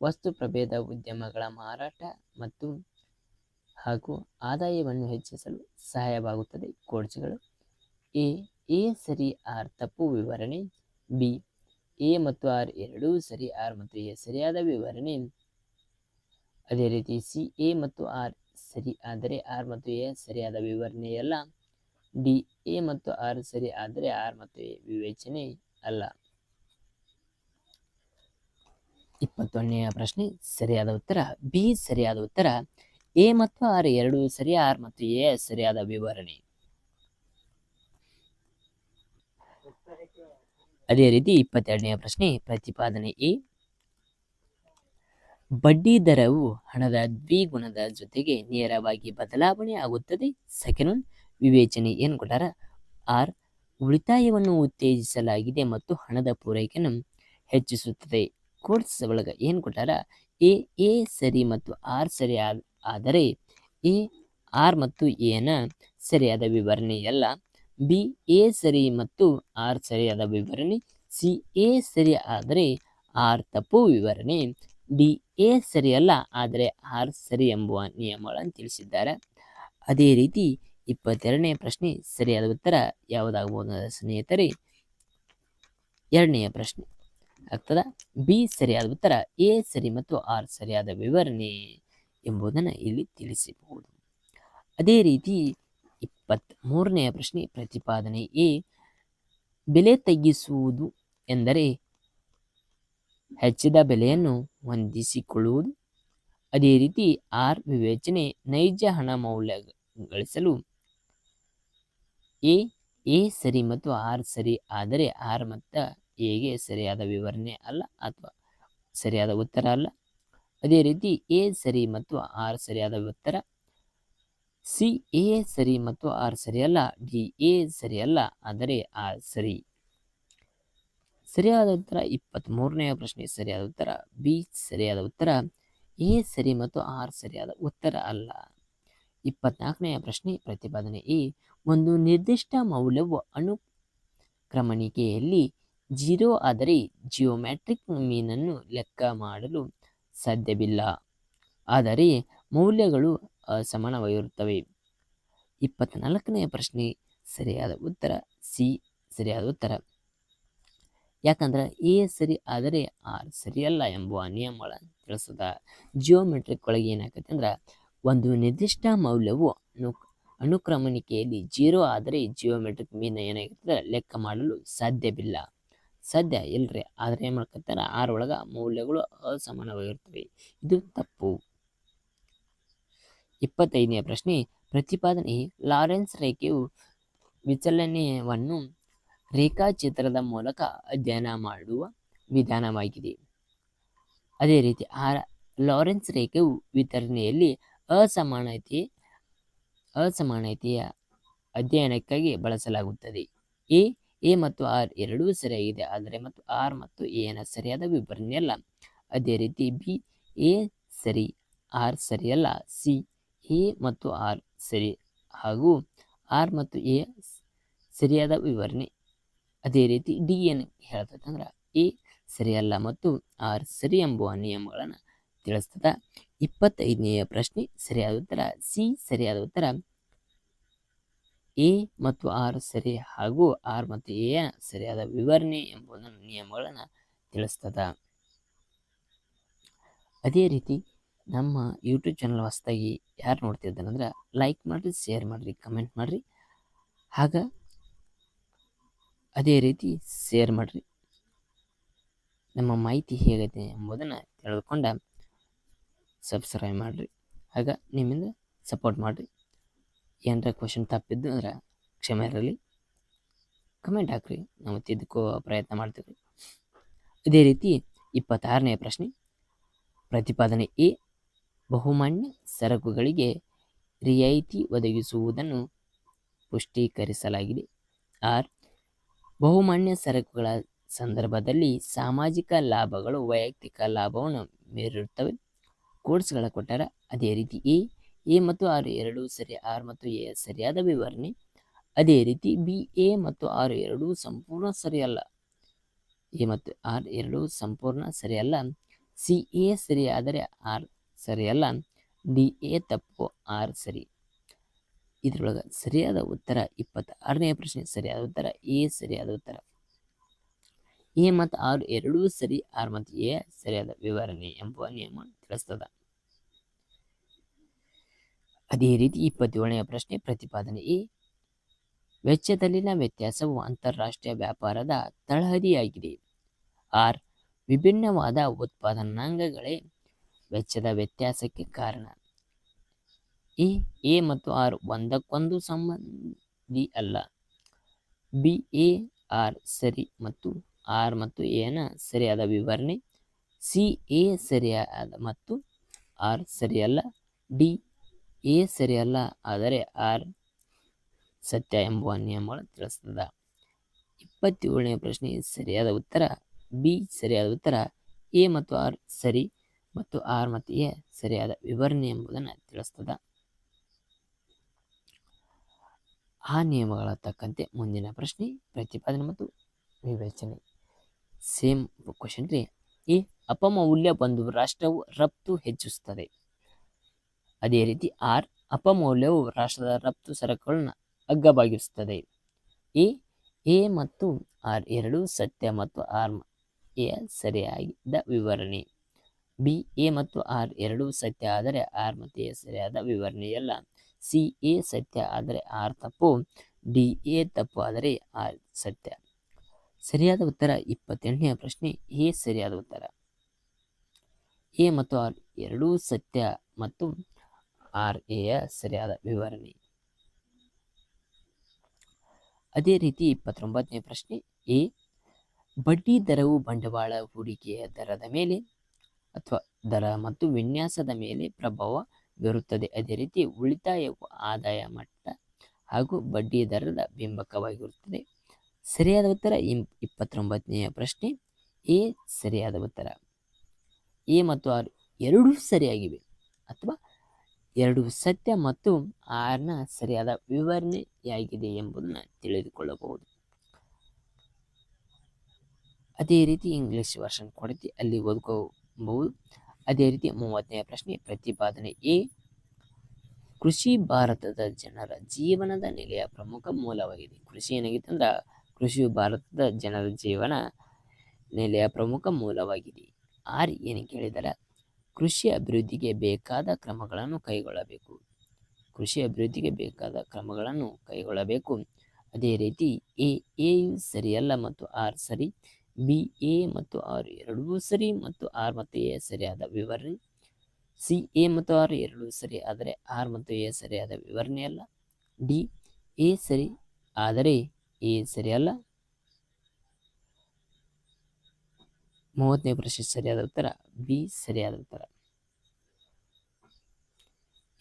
ವಸ್ತು ಪ್ರಭೇದ ಉದ್ಯಮಗಳ ಮಾರಾಟ ಮತ್ತು ಹಾಗೂ ಆದಾಯವನ್ನು ಹೆಚ್ಚಿಸಲು ಸಹಾಯವಾಗುತ್ತದೆ. ಕೋರ್ಸ್ಗಳು ಎ ಸರಿ, ಆರ್ ತಪ್ಪು ವಿವರಣೆ, ಬಿ ಎ ಮತ್ತು ಆರ್ ಎರಡೂ ಸರಿ, ಆರ್ ಮತ್ತು ಎ ಸರಿಯಾದ ವಿವರಣೆ. ಅದೇ ರೀತಿ ಸಿ ಎ ಮತ್ತು ಆರ್ ಸರಿ ಆದರೆ ಆರ್ ಮತ್ತು ಎ ಸರಿಯಾದ ವಿವರಣೆಯಲ್ಲ. ಡಿ ಎ ಮತ್ತು ಆರ್ ಸರಿ ಆದರೆ ಆರ್ ಮತ್ತು ಎ ವಿವೇಚನೆ ಅಲ್ಲ. 21ನೇ ಪ್ರಶ್ನೆ ಸರಿಯಾದ ಉತ್ತರ ಬಿ ಸರಿಯಾದ ಉತ್ತರ. ಎ ಮತ್ತು ಆರ್ ಎರಡೂ ಸರಿ, ಆರ್ ಮತ್ತು ಎ ಸರಿಯಾದ ವಿವರಣೆ. ಅದೇ ರೀತಿ 22ನೇ ಪ್ರಶ್ನೆ, ಪ್ರತಿಪಾದನೆ ಎ ಬಡ್ಡಿ ದರವು ಹಣದ ದ್ವಿಗುಣದ ಜೊತೆಗೆ ನೇರವಾಗಿ ಬದಲಾವಣೆ ಆಗುತ್ತದೆ. ಸೆಕೆಂಡ್ ಒನ್ ವಿವೇಚನೆ ಏನು ಕೊಟ್ಟಾರ? ಆರ್ ಉಳಿತಾಯವನ್ನು ಉತ್ತೇಜಿಸಲಾಗಿದೆ ಮತ್ತು ಹಣದ ಪೂರೈಕೆಯನ್ನು ಹೆಚ್ಚಿಸುತ್ತದೆ. ಕೋರ್ಸ್ ಒಳಗ ಏನು ಕೊಟ್ಟಾರ? ಎ ಸರಿ ಮತ್ತು ಆರ್ ಸರಿ ಆದರೆ ಎ ಆರ್ ಮತ್ತು ಎನ ಸರಿಯಾದ ವಿವರಣೆಯಲ್ಲ. ಬಿ ಎ ಸರಿ ಮತ್ತು ಆರ್ ಸರಿಯಾದ ವಿವರಣೆ. ಸಿ ಎ ಸರಿ ಆದರೆ ಆರ್ ತಪ್ಪು ವಿವರಣೆ. ಡಿ ಎ ಸರಿಯಲ್ಲ ಆದರೆ ಆರ್ ಸರಿ ಎಂಬುವ ನಿಯಮಗಳನ್ನು ತಿಳಿಸಿದ್ದಾರೆ. ಅದೇ ರೀತಿ 22ನೇ ಪ್ರಶ್ನೆ ಸರಿಯಾದ ಉತ್ತರ ಯಾವುದಾಗಬಹುದು ಸ್ನೇಹಿತರೆ? 2ನೆಯ ಪ್ರಶ್ನೆ ಆಗ್ತದ. ಬಿ ಸರಿಯಾದ ಉತ್ತರ. ಎ ಸರಿ ಮತ್ತು ಆರ್ ಸರಿಯಾದ ವಿವರಣೆ ಎಂಬುದನ್ನು ಇಲ್ಲಿ ತಿಳಿಸಬಹುದು. ಅದೇ ರೀತಿ 23ನೆಯ ಪ್ರಶ್ನೆ ಪ್ರತಿಪಾದನೆ ಎ ಬೆಲೆ ತಗ್ಗಿಸುವುದು ಎಂದರೆ ಹೆಚ್ಚಿದ ಬೆಲೆಯನ್ನು ಹೊಂದಿಸಿಕೊಳ್ಳುವುದು. ಅದೇ ರೀತಿ ಆರ್ ವಿವೇಚನೆ ನೈಜ ಹಣ ಮೌಲ್ಯ ಗಳಿಸಲು. ಎ ಸರಿ ಮತ್ತು ಆರ್ ಸರಿ ಆದರೆ ಆರ್ ಮತ್ತು ಎಗೆ ಸರಿಯಾದ ವಿವರಣೆ ಅಲ್ಲ ಅಥವಾ ಸರಿಯಾದ ಉತ್ತರ ಅಲ್ಲ. ಅದೇ ರೀತಿ ಎ ಸರಿ ಮತ್ತು ಆರ್ ಸರಿಯಾದ ಉತ್ತರ. ಸಿ ಎ ಸರಿ ಮತ್ತು ಆರ್ ಸರಿಯಲ್ಲ. ಡಿ ಎ ಸರಿಯಲ್ಲ ಆದರೆ ಆರ್ ಸರಿ. ಸರಿಯಾದ ಉತ್ತರ 23ನೆಯ ಪ್ರಶ್ನೆ ಸರಿಯಾದ ಉತ್ತರ ಬಿ ಸರಿಯಾದ ಉತ್ತರ. ಎ ಸರಿ ಮತ್ತು ಆರ್ ಸರಿಯಾದ ಉತ್ತರ ಅಲ್ಲ. 24ನೆಯ ಪ್ರಶ್ನೆ ಪ್ರತಿಪಾದನೆ ಎ ಒಂದು ನಿರ್ದಿಷ್ಟ ಮೌಲ್ಯವು ಅನುಕ್ರಮಣಿಕೆಯಲ್ಲಿ 0 ಆದರೆ ಜಿಯೋಮೆಟ್ರಿಕ್ ಮೀನನ್ನು ಲೆಕ್ಕ ಮಾಡಲು ಸಾಧ್ಯವಿಲ್ಲ. ಆದರೆ ಮೌಲ್ಯಗಳು ಅಸಮಾನವಾಗಿರುತ್ತವೆ. 24ನೆಯ ಪ್ರಶ್ನೆ ಸರಿಯಾದ ಉತ್ತರ ಸಿ ಸರಿಯಾದ ಉತ್ತರ. ಯಾಕಂದ್ರೆ ಎ ಸರಿ ಆದರೆ ಆರ್ ಸರಿಯಲ್ಲ ಎಂಬುವ ನಿಯಮಗಳನ್ನು ತಿಳಿಸದ. ಜಿಯೋಮೆಟ್ರಿಕ್ ಒಳಗೆ ಏನಾಗತ್ತೆ ಅಂದ್ರೆ ಒಂದು ನಿರ್ದಿಷ್ಟ ಮೌಲ್ಯವು ಅನುಕ್ರಮಣಿಕೆಯಲ್ಲಿ 0 ಆದರೆ ಜಿಯೋಮೆಟ್ರಿಕ್ ಮೀನ್ ಏನಾಗಿರ್ತದೆ ಲೆಕ್ಕ ಮಾಡಲು ಸಾಧ್ಯವಿಲ್ಲ. ಸಾಧ್ಯ ಇಲ್ರಿ, ಆದರೆ ಏನು ಮಾಡ್ಕೊತಾರೆ ಆರ್ ಒಳಗ ಮೌಲ್ಯಗಳು ಅಸಮಾನವಾಗಿರ್ತವೆ. ಇದು ತಪ್ಪು. 25ನೇ ಪ್ರಶ್ನೆ ಪ್ರತಿಪಾದನೆ ಲಾರೆನ್ಸ್ ರೇಖೆಯು ವಿಚಲನವನ್ನು ರೇಖಾಚಿತ್ರದ ಮೂಲಕ ಅಧ್ಯಯನ ಮಾಡುವ ವಿಧಾನವಾಗಿದೆ. ಅದೇ ರೀತಿ ಲಾರೆನ್ಸ್ ರೇಖೆಯು ವಿತರಣೆಯಲ್ಲಿ ಅಸಮಾನತೆಯ ಅಧ್ಯಯನಕ್ಕಾಗಿ ಬಳಸಲಾಗುತ್ತದೆ. ಎ ಮತ್ತು ಆರ್ ಎರಡೂ ಸರಿಯಾಗಿದೆ ಆದರೆ ಮತ್ತು ಆರ್ ಮತ್ತು ಎನ ಸರಿಯಾದ ವಿವರಣೆಯಲ್ಲ. ಅದೇ ರೀತಿ ಬಿ ಎ ಸರಿ ಆರ್ ಸರಿಯಲ್ಲ. ಸಿ ಎ ಮತ್ತು ಆರ್ ಸರಿ ಹಾಗೂ ಆರ್ ಮತ್ತು ಎ ಸರಿಯಾದ ವಿವರಣೆ. ಅದೇ ರೀತಿ ಡಿ ಏನು ಹೇಳ್ತದೆ ಅಂದ್ರೆ ಎ ಸರಿಯಲ್ಲ ಮತ್ತು ಆರ್ ಸರಿ ಎಂಬುವ ನಿಯಮಗಳನ್ನು ತಿಳಿಸ್ತದ. 25ನೆಯ ಪ್ರಶ್ನೆ ಸರಿಯಾದ ಉತ್ತರ ಸಿ ಸರಿಯಾದ ಉತ್ತರ. ಎ ಮತ್ತು ಆರ್ ಸರಿ ಹಾಗೂ ಆರ್ ಮತ್ತು ಎ ಸರಿಯಾದ ವಿವರಣೆ ಎಂಬುದನ್ನು ನಿಯಮಗಳನ್ನು ತಿಳಿಸ್ತದ. ಅದೇ ರೀತಿ ನಮ್ಮ ಯೂಟ್ಯೂಬ್ ಚಾನಲ್ ಹೊಸದಾಗಿ ಯಾರು ನೋಡ್ತಿದ್ದಾರಂದ್ರೆ ಲೈಕ್ ಮಾಡಿರಿ, ಶೇರ್ ಮಾಡಿರಿ, ಕಮೆಂಟ್ ಮಾಡಿರಿ. ಅದೇ ರೀತಿ ಶೇರ್ ಮಾಡಿರಿ. ನಮ್ಮ ಮಾಹಿತಿ ಹೇಗೈತೆ ಎಂಬುದನ್ನು ತಿಳಿದುಕೊಂಡ ಸಬ್ಸ್ಕ್ರೈಬ್ ಮಾಡಿರಿ. ನಿಮ್ಮಿಂದ ಸಪೋರ್ಟ್ ಮಾಡಿರಿ. ಏನರ ಕ್ವಶನ್ ತಪ್ಪಿದ್ದು ಅಂದ್ರೆ ಕ್ಷಮೆ ಇರಲಿ. ಕಮೆಂಟ್ ಹಾಕ್ರಿ, ನಾವು ತಿದ್ದುಕೋ ಪ್ರಯತ್ನ ಮಾಡ್ತೀವಿ. ಅದೇ ರೀತಿ 26ನೇ ಪ್ರಶ್ನೆ ಪ್ರತಿಪಾದನೆ ಎ ಬಹುಮಾನ್ಯ ಸರಕುಗಳಿಗೆ ರಿಯಾಯಿತಿ ಒದಗಿಸುವುದನ್ನು ಪುಷ್ಟೀಕರಿಸಲಾಗಿದೆ. ಆರ್ ಬಹುಮಾನ್ಯ ಸರಕುಗಳ ಸಂದರ್ಭದಲ್ಲಿ ಸಾಮಾಜಿಕ ಲಾಭಗಳು ವೈಯಕ್ತಿಕ ಲಾಭವನ್ನು ಮೀರಿರುತ್ತವೆ. ಕೋರ್ಸ್ಗಳ ಕೊಟ್ಟಾರ. ಅದೇ ರೀತಿ ಎ ಮತ್ತು ಆರ್ ಎರಡೂ ಸರಿ, ಆರ್ ಮತ್ತು ಎ ಸರಿಯಾದ ವಿವರಣೆ. ಅದೇ ರೀತಿ ಬಿ ಎ ಮತ್ತು ಆರ್ ಎರಡೂ ಸಂಪೂರ್ಣ ಸರಿಯಲ್ಲ. ಎ ಮತ್ತು ಆರ್ ಎರಡೂ ಸಂಪೂರ್ಣ ಸರಿಯಲ್ಲ. ಸಿ ಎ ಸರಿ ಆದರೆ ಆರ್ ಸರಿಯಲ್ಲ. ಡಿ ಎ ತಪ್ಪು, ಆರ್ ಸರಿ. ಇದರೊಳಗೆ ಸರಿಯಾದ ಉತ್ತರ 26ನೇ ಪ್ರಶ್ನೆ ಸರಿಯಾದ ಉತ್ತರ ಎ ಸರಿಯಾದ ಉತ್ತರ. ಎ ಮತ್ತು ಆರ್ ಎರಡೂ ಸರಿ, ಆರ್ ಮತ್ತು ಎ ಸರಿಯಾದ ವಿವರಣೆ ಎಂಬುವ ನಿಯಮ ತಿಳಿಸ್ತದ. ಅದೇ ರೀತಿ 27ನೇ ಪ್ರಶ್ನೆ ಪ್ರತಿಪಾದನೆ ಎ ವೆಚ್ಚದಲ್ಲಿನ ವ್ಯತ್ಯಾಸವು ಅಂತಾರಾಷ್ಟ್ರೀಯ ವ್ಯಾಪಾರದ ತಳಹದಿಯಾಗಿದೆ. ಆರ್ ವಿಭಿನ್ನವಾದ ಉತ್ಪಾದನಾಂಗಗಳೇ ವೆಚ್ಚದ ವ್ಯತ್ಯಾಸಕ್ಕೆ ಕಾರಣ. ಎ ಮತ್ತು ಆರ್ ಒಂದಕ್ಕೊಂದು ಸಂಬಂಧಿ ಅಲ್ಲ. ಬಿ ಎ ಆರ್ ಸರಿ ಮತ್ತು ಆರ್ ಮತ್ತು ಎನ ಸರಿಯಾದ ವಿವರಣೆ. ಸಿ ಎ ಸರಿಯಾದ ಮತ್ತು ಆರ್ ಸರಿಯಲ್ಲ. ಡಿ ಎ ಸರಿಯಲ್ಲ ಆದರೆ ಆರ್ ಸತ್ಯ ಎಂಬುವ ನಿಯಮಗಳನ್ನು ತಿಳಿಸ್ತದ. 27ನೇ ಪ್ರಶ್ನೆ ಸರಿಯಾದ ಉತ್ತರ ಬಿ ಸರಿಯಾದ ಉತ್ತರ. ಎ ಮತ್ತು ಆರ್ ಸರಿ ಮತ್ತು ಆರ್ ಮತ್ತು ಎ ಸರಿಯಾದ ವಿವರಣೆ ಎಂಬುದನ್ನು ತಿಳಿಸ್ತದ. ಆ ನಿಯಮಗಳ ತಕ್ಕಂತೆ ಮುಂದಿನ ಪ್ರಶ್ನೆ ಪ್ರತಿಪಾದನೆ ಮತ್ತು ವಿವೇಚನೆ. ಸೇಮ್ ಕ್ವಶನ್ ರೀ. ಎ ಅಪಮೌಲ್ಯ ಒಂದು ರಾಷ್ಟ್ರವು ರಫ್ತು ಹೆಚ್ಚಿಸುತ್ತದೆ. ಅದೇ ರೀತಿ ಆರ್ ಅಪಮೌಲ್ಯವು ರಾಷ್ಟ್ರದ ರಫ್ತು ಸರಕುಗಳನ್ನ ಅಗ್ಗವಾಗಿಸುತ್ತದೆ. ಎ ಎ ಮತ್ತು ಆರ್ ಎರಡೂ ಸತ್ಯ ಮತ್ತು ಆರ್ ಎ ಸರಿಯಾದ ವಿವರಣೆ. ಬಿ ಎ ಮತ್ತು ಆರ್ ಎರಡೂ ಸತ್ಯ ಆದರೆ ಆರ್ ಮತ್ತು ಎ ಸರಿಯಾದ ವಿವರಣೆಯಲ್ಲ. ಸಿ ಎ ಸತ್ಯ ಆದರೆ ಆರ್ ತಪ್ಪು. ಡಿ ಎ ತಪ್ಪು ಆದರೆ ಆರ್ ಸತ್ಯ. ಸರಿಯಾದ ಉತ್ತರ 28ನೇ ಪ್ರಶ್ನೆ ಎ ಸರಿಯಾದ ಉತ್ತರ. ಎ ಮತ್ತು ಆರ್ ಎರಡೂ ಸತ್ಯ ಮತ್ತು ಆರ್ ಎಯ ಸರಿಯಾದ ವಿವರಣೆ. ಅದೇ ರೀತಿ 29ನೇ ಪ್ರಶ್ನೆ ಎ ಬಡ್ಡಿ ದರವು ಬಂಡವಾಳ ಹೂಡಿಕೆಯ ದರದ ಮೇಲೆ ಅಥವಾ ದರ ಮತ್ತು ವಿನ್ಯಾಸದ ಮೇಲೆ ಪ್ರಭಾವ ಬೀರುತ್ತದೆ. ಅದೇ ರೀತಿ ಉಳಿತಾಯವು ಆದಾಯ ಮಟ್ಟ ಹಾಗೂ ಬಡ್ಡಿ ದರದ ಬಿಂಬಕವಾಗಿರುತ್ತದೆ. ಸರಿಯಾದ ಉತ್ತರ 29ನೆಯ ಪ್ರಶ್ನೆ ಎ ಸರಿಯಾದ ಉತ್ತರ. ಎ ಮತ್ತು ಆರ್ ಎರಡೂ ಸರಿಯಾಗಿವೆ ಅಥವಾ ಎರಡು ಸತ್ಯ ಮತ್ತು ಆರ್ನ ಸರಿಯಾದ ವಿವರಣೆಯಾಗಿದೆ ಎಂಬುದನ್ನು ತಿಳಿದುಕೊಳ್ಳಬಹುದು. ಅದೇ ರೀತಿ ಇಂಗ್ಲಿಷ್ ವರ್ಷನ್ ಕೊಡುತ್ತೆ, ಅಲ್ಲಿ ಓದ್ಕೋಬಹುದು. ಅದೇ ರೀತಿ 30ನೇ ಪ್ರಶ್ನೆ ಪ್ರತಿಪಾದನೆ ಎ ಕೃಷಿ ಭಾರತದ ಜನರ ಜೀವನದ ನೆಲೆಯ ಪ್ರಮುಖ ಮೂಲವಾಗಿದೆ. ಕೃಷಿ ಏನಾಗಿತ್ತು ಅಂದ್ರೆ ಕೃಷಿಯು ಭಾರತದ ಜನರ ಜೀವನ ನೆಲೆಯ ಪ್ರಮುಖ ಮೂಲವಾಗಿದೆ. ಆರ್ ಏನು ಕೇಳಿದರೆ ಕೃಷಿ ಅಭಿವೃದ್ಧಿಗೆ ಬೇಕಾದ ಕ್ರಮಗಳನ್ನು ಕೈಗೊಳ್ಳಬೇಕು. ಕೃಷಿ ಅಭಿವೃದ್ಧಿಗೆ ಬೇಕಾದ ಕ್ರಮಗಳನ್ನು ಕೈಗೊಳ್ಳಬೇಕು. ಅದೇ ರೀತಿ ಎಯು ಸರಿಯಲ್ಲ ಮತ್ತು ಆರ್ ಸರಿ. ಬಿ ಎ ಮತ್ತು ಆರ್ ಎರಡೂ ಸರಿ ಮತ್ತು ಆರ್ ಮತ್ತು ಎ ಸರಿಯಾದ ವಿವರಣೆ. ಸಿ ಎ ಮತ್ತು ಆರ್ ಎರಡೂ ಸರಿ ಆದರೆ ಆರ್ ಮತ್ತು ಎ ಸರಿಯಾದ ವಿವರಣೆಯಲ್ಲ. ಡಿ ಎ ಸರಿ ಆದರೆ ಎ ಸರಿಯಲ್ಲ. 30ನೇ ಪ್ರಶ್ನೆ ಸರಿಯಾದ ಉತ್ತರ ಬಿ ಸರಿಯಾದ ಉತ್ತರ.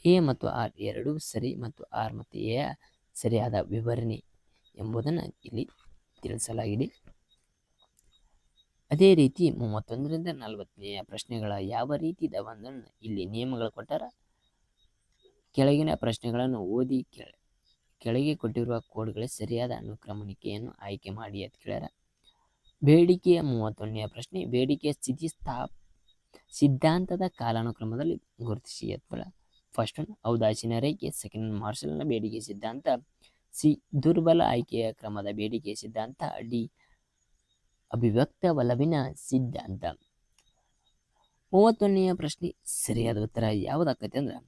ಎ ಮತ್ತು ಆರ್ ಎರಡೂ ಸರಿ ಮತ್ತು ಆರ್ ಮತ್ತು ಎ ಸರಿಯಾದ ವಿವರಣೆ ಎಂಬುದನ್ನು ಇಲ್ಲಿ ತಿಳಿಸಲಾಗಿದೆ. ಅದೇ ರೀತಿ 31ರಿಂದ 40ನೆಯ ಪ್ರಶ್ನೆಗಳ ಯಾವ ರೀತಿ ಇದಾವಂದನ್ನು ಇಲ್ಲಿ ನಿಯಮಗಳು ಕೊಟ್ಟಾರ. ಕೆಳಗಿನ ಪ್ರಶ್ನೆಗಳನ್ನು ಓದಿ ಕೆಳಗೆ ಕೊಟ್ಟಿರುವ ಕೋಡ್ಗಳ ಸರಿಯಾದ ಅನುಕ್ರಮಣಿಕೆಯನ್ನು ಆಯ್ಕೆ ಮಾಡಿ ಅಂತ ಕೇಳ್ಯಾರ. ಬೇಡಿಕೆಯ 31ನೆಯ ಪ್ರಶ್ನೆ ಬೇಡಿಕೆಯ ಸಿದ್ಧಾಂತದ ಕಾಲಾನುಕ್ರಮದಲ್ಲಿ ಗುರುತಿಸಿ ಅಥವಾ ಫಸ್ಟ್ ಒನ್ ಔದಾಸೀನ ರೇಖೆ, ಸೆಕೆಂಡ್ ಒನ್ ಮಾರ್ಷಲ್ನ ಬೇಡಿಕೆ ಸಿದ್ಧಾಂತ, ಸಿ ದುರ್ಬಲ ಆಯ್ಕೆಯ ಕ್ರಮದ ಬೇಡಿಕೆ ಸಿದ್ಧಾಂತ, ಡಿ ಅಭಿವ್ಯಕ್ತ ಒಲವಿನ ಸಿದ್ಧಾಂತ. 31ನೆಯ ಪ್ರಶ್ನೆ ಸರಿಯಾದ ಉತ್ತರ ಯಾವುದಾಗ್ತದೆ ಅಂದ್ರೆ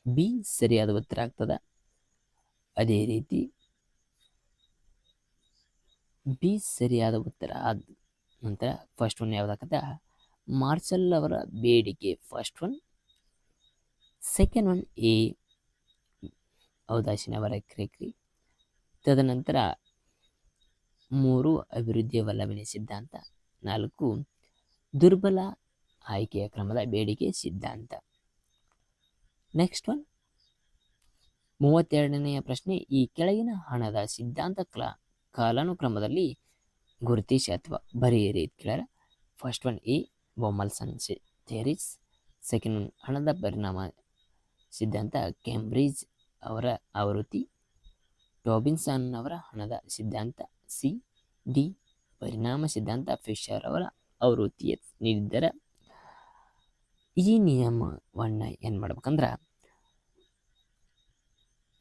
ಬಿ ಸರಿಯಾದ ಉತ್ತರ ಆಗ್ತದ. ಅದೇ ರೀತಿ ಬಿ ಸರಿಯಾದ ಉತ್ತರ ಆದ ನಂತರ ಫಸ್ಟ್ ಒನ್ ಯಾವುದಾಗ್ತದೆ ಮಾರ್ಷಲ್ ಅವರ ಬೇಡಿಕೆ first one. Second one A ಔದಾಸೀನ ಅವರ ಕ್ರಿಯೆ. ತದನಂತರ 3 ಅಭಿವೃದ್ಧಿಯ ಒಲವಿನ ಸಿದ್ಧಾಂತ, 4 ದುರ್ಬಲ ಆಯ್ಕೆಯ ಕ್ರಮದ ಬೇಡಿಕೆ ಸಿದ್ಧಾಂತ. ನೆಕ್ಸ್ಟ್ ಒನ್ 32ನೆಯ ಪ್ರಶ್ನೆ ಈ ಕೆಳಗಿನ ಹಣದ ಸಿದ್ಧಾಂತ ಕಾಲಾನುಕ್ರಮದಲ್ಲಿ ಗುರುತಿಸಿ ಅಥವಾ ಬರೆಯಿರಿ ಕೇಳ್ಯಾರ. ಫಸ್ಟ್ ಒನ್ ಎ ಬೊಮಲ್ಸನ್ ಥಿಯರೀಸ್, ಸೆಕೆಂಡ್ ಒನ್ ಹಣದ ಪರಿಣಾಮ ಸಿದ್ಧಾಂತ ಕೇಂಬ್ರಿಡ್ಜ್ ಅವರ ಆವೃತ್ತಿ, ರಾಬಿನ್ಸನ್ ಅವರ ಹಣದ ಸಿದ್ಧಾಂತ, ಸಿ ಡಿ ಪರಿಣಾಮ ಸಿದ್ಧಾಂತ ಫಿಶರ್ ಅವರ ಆವೃತ್ತಿ ನೀಡಿದ್ದಾರೆ. ಈ ನಿಯಮವನ್ನು ಏನು ಮಾಡ್ಬೇಕಂದ್ರೆ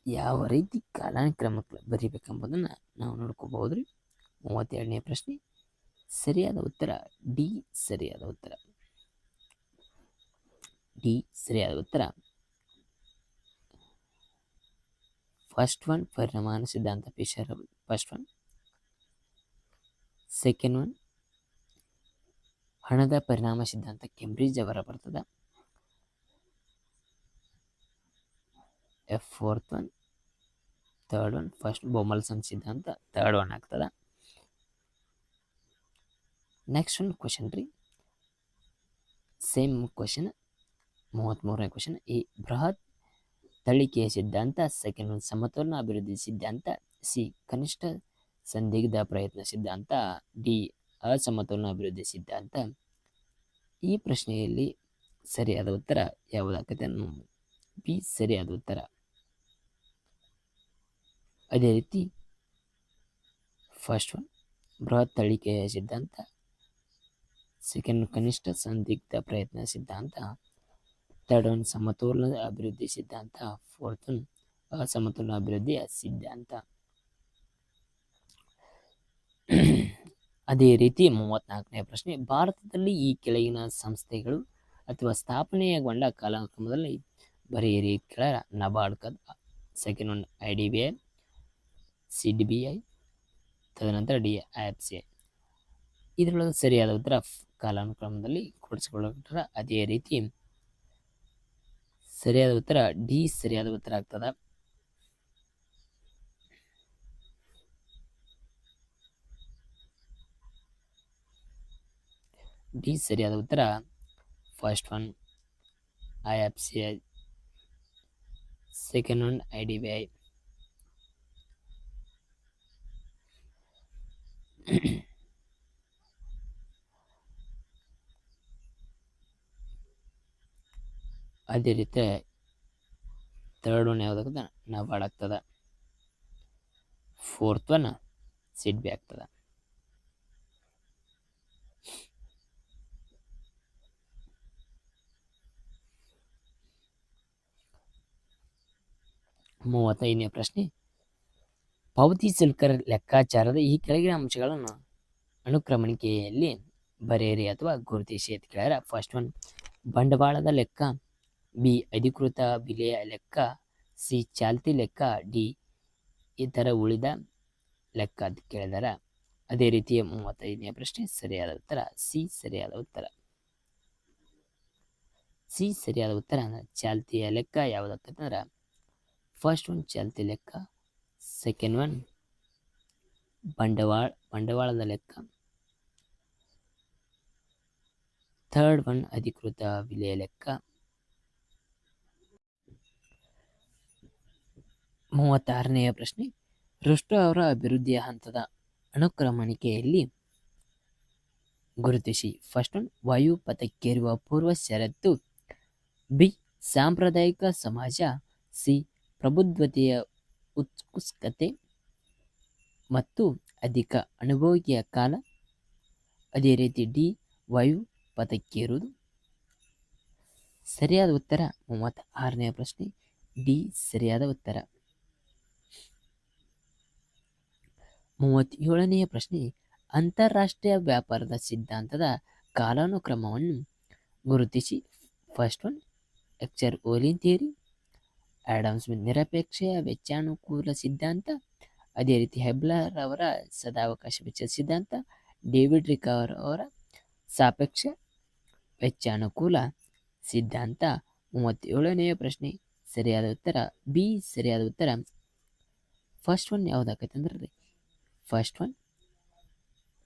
ಯಾವ ರೀತಿ ಕಾಲಾನುಕ್ರಮ ಬರೀಬೇಕೆಂಬುದನ್ನು ನಾವು ನೋಡ್ಕೋಬಹುದ್ರಿ. 32ನೇ ಪ್ರಶ್ನೆ ಸರಿಯಾದ ಉತ್ತರ ಡಿ ಸರಿಯಾದ ಉತ್ತರ. ಡಿ ಸರಿಯಾದ ಉತ್ತರ. ಫಸ್ಟ್ ಒನ್ ಪರಿಣಾಮ ಸಿದ್ಧಾಂತ Fisher first one. Second one ಹಣದ ಪರಿಣಾಮ ಸಿದ್ಧಾಂತ ಕೇಂಬ್ರಿಡ್ಜ್ ಅವರ ಬರ್ತದ. Fourth one third one first ಬೊಮಲ್ಸನ್ ಸಿದ್ಧಾಂತ ಥರ್ಡ್ ಒನ್ ಆಗ್ತದ. ನೆಕ್ಸ್ಟ್ ಒನ್ ಕ್ವಶನ್ ರೀ, ಸೇಮ್ ಕ್ವಶನ್ 33ನೇ ಕ್ವಶನ್. ಈ ಬೃಹತ್ ತಳಿಕೆಯ ಸಿದ್ಧಾಂತ, ಸೆಕೆಂಡ್ ಒನ್ ಸಮತೋಲನ ಅಭಿವೃದ್ಧಿ ಸಿದ್ಧಾಂತ, ಸಿ ಕನಿಷ್ಠ ಸಂದಿಗ್ಧ ಪ್ರಯತ್ನ ಸಿದ್ಧಾಂತ, ಡಿ ಅಸಮತೋಲನ ಅಭಿವೃದ್ಧಿ ಸಿದ್ಧಾಂತ. ಈ ಪ್ರಶ್ನೆಯಲ್ಲಿ ಸರಿಯಾದ ಉತ್ತರ ಯಾವುದಾಗ್ತದೆ ಅನ್ನೋದು ಬಿ ಸರಿಯಾದ ಉತ್ತರ. ಅದೇ ರೀತಿ ಫಸ್ಟ್ ಒನ್ ಬೃಹತ್ ತಳಿಕೆಯ ಸಿದ್ಧಾಂತ, ಸೆಕೆಂಡ್ ಕನಿಷ್ಠ ಸಂದಿಗ್ಧ ಪ್ರಯತ್ನ ಸಿದ್ಧಾಂತ, ಥರ್ಡ್ ಒನ್ ಸಮತೋಲನ ಅಭಿವೃದ್ಧಿ ಸಿದ್ಧಾಂತ. ಫೋರ್ತ್ ಒನ್ ಅಸಮತೋಲನ ಅಭಿವೃದ್ಧಿಯ ಸಿದ್ಧಾಂತ. ಅದೇ ರೀತಿ 34ನೇ ಪ್ರಶ್ನೆ, ಭಾರತದಲ್ಲಿ ಈ ಕೆಳಗಿನ ಸಂಸ್ಥೆಗಳು ಅಥವಾ ಸ್ಥಾಪನೆಗೊಂಡ ಕಾಲಕ್ರಮದಲ್ಲಿ ಬರೆಯಿರಿ. ಕೆಳ NABARD, second one IDBI, CDBI, ತದನಂತರ DFCI. ಇದರೊಳಗೆ ಸರಿಯಾದ ಉತ್ತರ ಕಾಲಾನುಕ್ರಮದಲ್ಲಿ ಕೂಡಿಸಿಕೊಳ್ಳುತ್ತಾರೆ. ಅದೇ ರೀತಿ ಸರಿಯಾದ ಉತ್ತರ ಡಿ ಸರಿಯಾದ ಉತ್ತರ ಆಗ್ತದ. ಡಿ ಸರಿಯಾದ ಉತ್ತರ. First one IFCI, second one IDBI, ಅದೇ ರೀತಿ ಥರ್ಡ್ ಒನ್ ಯಾವುದಾಗ್ತದ ನಬಾರ್ಡ್ ಆಗ್ತದ. ಫೋರ್ತ್ ಒನ್ ಸಿಡ್ಬಿ ಆಗ್ತದ. ಮೂವತ್ತೈದನೇ ಪ್ರಶ್ನೆ, ಪಾವತಿ ಶುಲ್ಕ ಲೆಕ್ಕಾಚಾರದ ಈ ಕೆಳಗಿನ ಅಂಶಗಳನ್ನು ಅನುಕ್ರಮಣಿಕೆಯಲ್ಲಿ ಬರೆಯಿರಿ ಅಥವಾ ಗುರುತಿಸಿ ಅಂತ ಕೇಳ್ಯಾರ. ಫಸ್ಟ್ ಒನ್ ಬಂಡವಾಳದ ಲೆಕ್ಕ, ಬಿ ಅಧಿಕೃತ ಬೆಲೆಯ ಲೆಕ್ಕ, ಸಿ ಚಾಲ್ತಿ ಲೆಕ್ಕ, ಡಿ ಇತರ ಉಳಿದ ಲೆಕ್ಕ ಅಂತ ಕೇಳಿದಾರ. ಅದೇ ರೀತಿ 35ನೇ ಪ್ರಶ್ನೆ ಸರಿಯಾದ ಉತ್ತರ ಸಿ ಸರಿಯಾದ ಉತ್ತರ. ಸಿ ಸರಿಯಾದ ಉತ್ತರ. ಚಾಲ್ತಿಯ ಲೆಕ್ಕ ಯಾವುದಕ್ಕಂದ್ರೆ ಫಸ್ಟ್ ಒನ್ ಚಾಲ್ತಿ ಲೆಕ್ಕ, ಸೆಕೆಂಡ್ ಒನ್ ಬಂಡವಾಳದ ಲೆಕ್ಕ, ಥರ್ಡ್ ಒನ್ ಅಧಿಕೃತ ಬೆಲೆಯ ಲೆಕ್ಕ. 36ನೆಯ ಪ್ರಶ್ನೆ, ರುಸ್ಟೋ ಅವರ ಅಭಿವೃದ್ಧಿಯ ಹಂತದ ಅನುಕ್ರಮಣಿಕೆಯಲ್ಲಿ ಗುರುತಿಸಿ. ಫಸ್ಟ್ ಒನ್ ವಾಯು ಪಥಕ್ಕೇರುವ ಪೂರ್ವ ಷರತ್ತು, ಬಿ ಸಾಂಪ್ರದಾಯಿಕ ಸಮಾಜ, ಸಿ ಪ್ರಬುದ್ಧತೆಯ ಉತ್ಕೃಷ್ಟತೆ ಮತ್ತು ಅಧಿಕ ಅನುಭೋಗಿಯ ಕಾಲ, ಅದೇ ರೀತಿ ಡಿ ವಾಯು ಪಥಕ್ಕೇರುವುದು. ಸರಿಯಾದ ಉತ್ತರ 36ನೇ ಪ್ರಶ್ನೆ ಡಿ ಸರಿಯಾದ ಉತ್ತರ. 37ನೆಯ ಪ್ರಶ್ನೆ, ಅಂತಾರಾಷ್ಟ್ರೀಯ ವ್ಯಾಪಾರದ ಸಿದ್ಧಾಂತದ ಕಾಲಾನುಕ್ರಮವನ್ನು ಗುರುತಿಸಿ. First one Heckscher Ohlin theory, Adam Smith ನಿರಪೇಕ್ಷ ವೆಚ್ಚಾನುಕೂಲ ಸಿದ್ಧಾಂತ, ಅದೇ ರೀತಿ ಹೆಬ್ಲರ್ ಅವರ ಸದಾವಕಾಶ ವೆಚ್ಚದ ಸಿದ್ಧಾಂತ, ಡೇವಿಡ್ ರಿಕಾರ್ ಅವರ ಸಾಪೇಕ್ಷ ವೆಚ್ಚಾನುಕೂಲ ಸಿದ್ಧಾಂತ. 37ನೆಯ ಪ್ರಶ್ನೆ ಸರಿಯಾದ ಉತ್ತರ ಬಿ ಸರಿಯಾದ ಉತ್ತರ. ಫಸ್ಟ್ ಒನ್ ಯಾವುದಾಕೈತಂದ್ರೆ ಫಸ್ಟ್ ಒನ್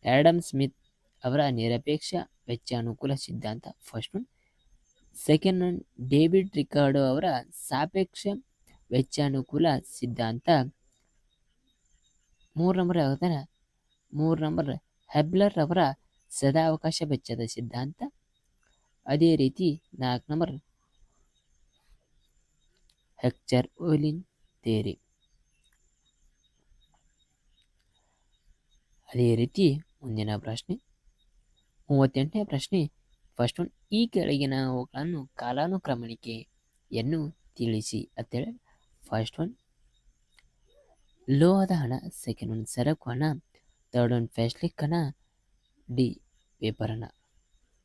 ಆಡಮ್ ಸ್ಮಿತ್ ಅವರ ನಿರಪೇಕ್ಷ ವೆಚ್ಚಾನುಕೂಲ ಸಿದ್ಧಾಂತ, first one. Second one David Ricardo ಅವರ ಸಾಪೇಕ್ಷ ವೆಚ್ಚಾನುಕೂಲ ಸಿದ್ಧಾಂತ. 3 ನಂಬರ್ ಯಾವುದಾರ 3 ನಂಬರ್ ಹೆಬ್ಲರ್ ಅವರ ಸದಾವಕಾಶ ವೆಚ್ಚದ ಸಿದ್ಧಾಂತ, ಅದೇ ರೀತಿ 4 ನಂಬರ್ ಎಕ್ಚರ್ ಓಲಿನ್ ಥಿಯರಿ. ಅದೇ ರೀತಿ ಮುಂದಿನ ಪ್ರಶ್ನೆ 38ನೇ ಪ್ರಶ್ನೆ, ಫಸ್ಟ್ ಒನ್ ಈ ಕೆಳಗಿನವುಗಳನ್ನು ಕಾಲಾನುಕ್ರಮಣಿಕೆಯನ್ನು ತಿಳಿಸಿ ಅಂತೇಳಿ. ಫಸ್ಟ್ ಒನ್ ಲೋಹದ ಹಣ, ಸೆಕೆಂಡ್ ಒನ್ ಸರಕು ಹಣ, ಥರ್ಡ್ ಒನ್ ಫ್ಯಾಸ್ಲಿಕ್ ಹಣ, ಡಿ ಪೇಪರ್ ಹಣ.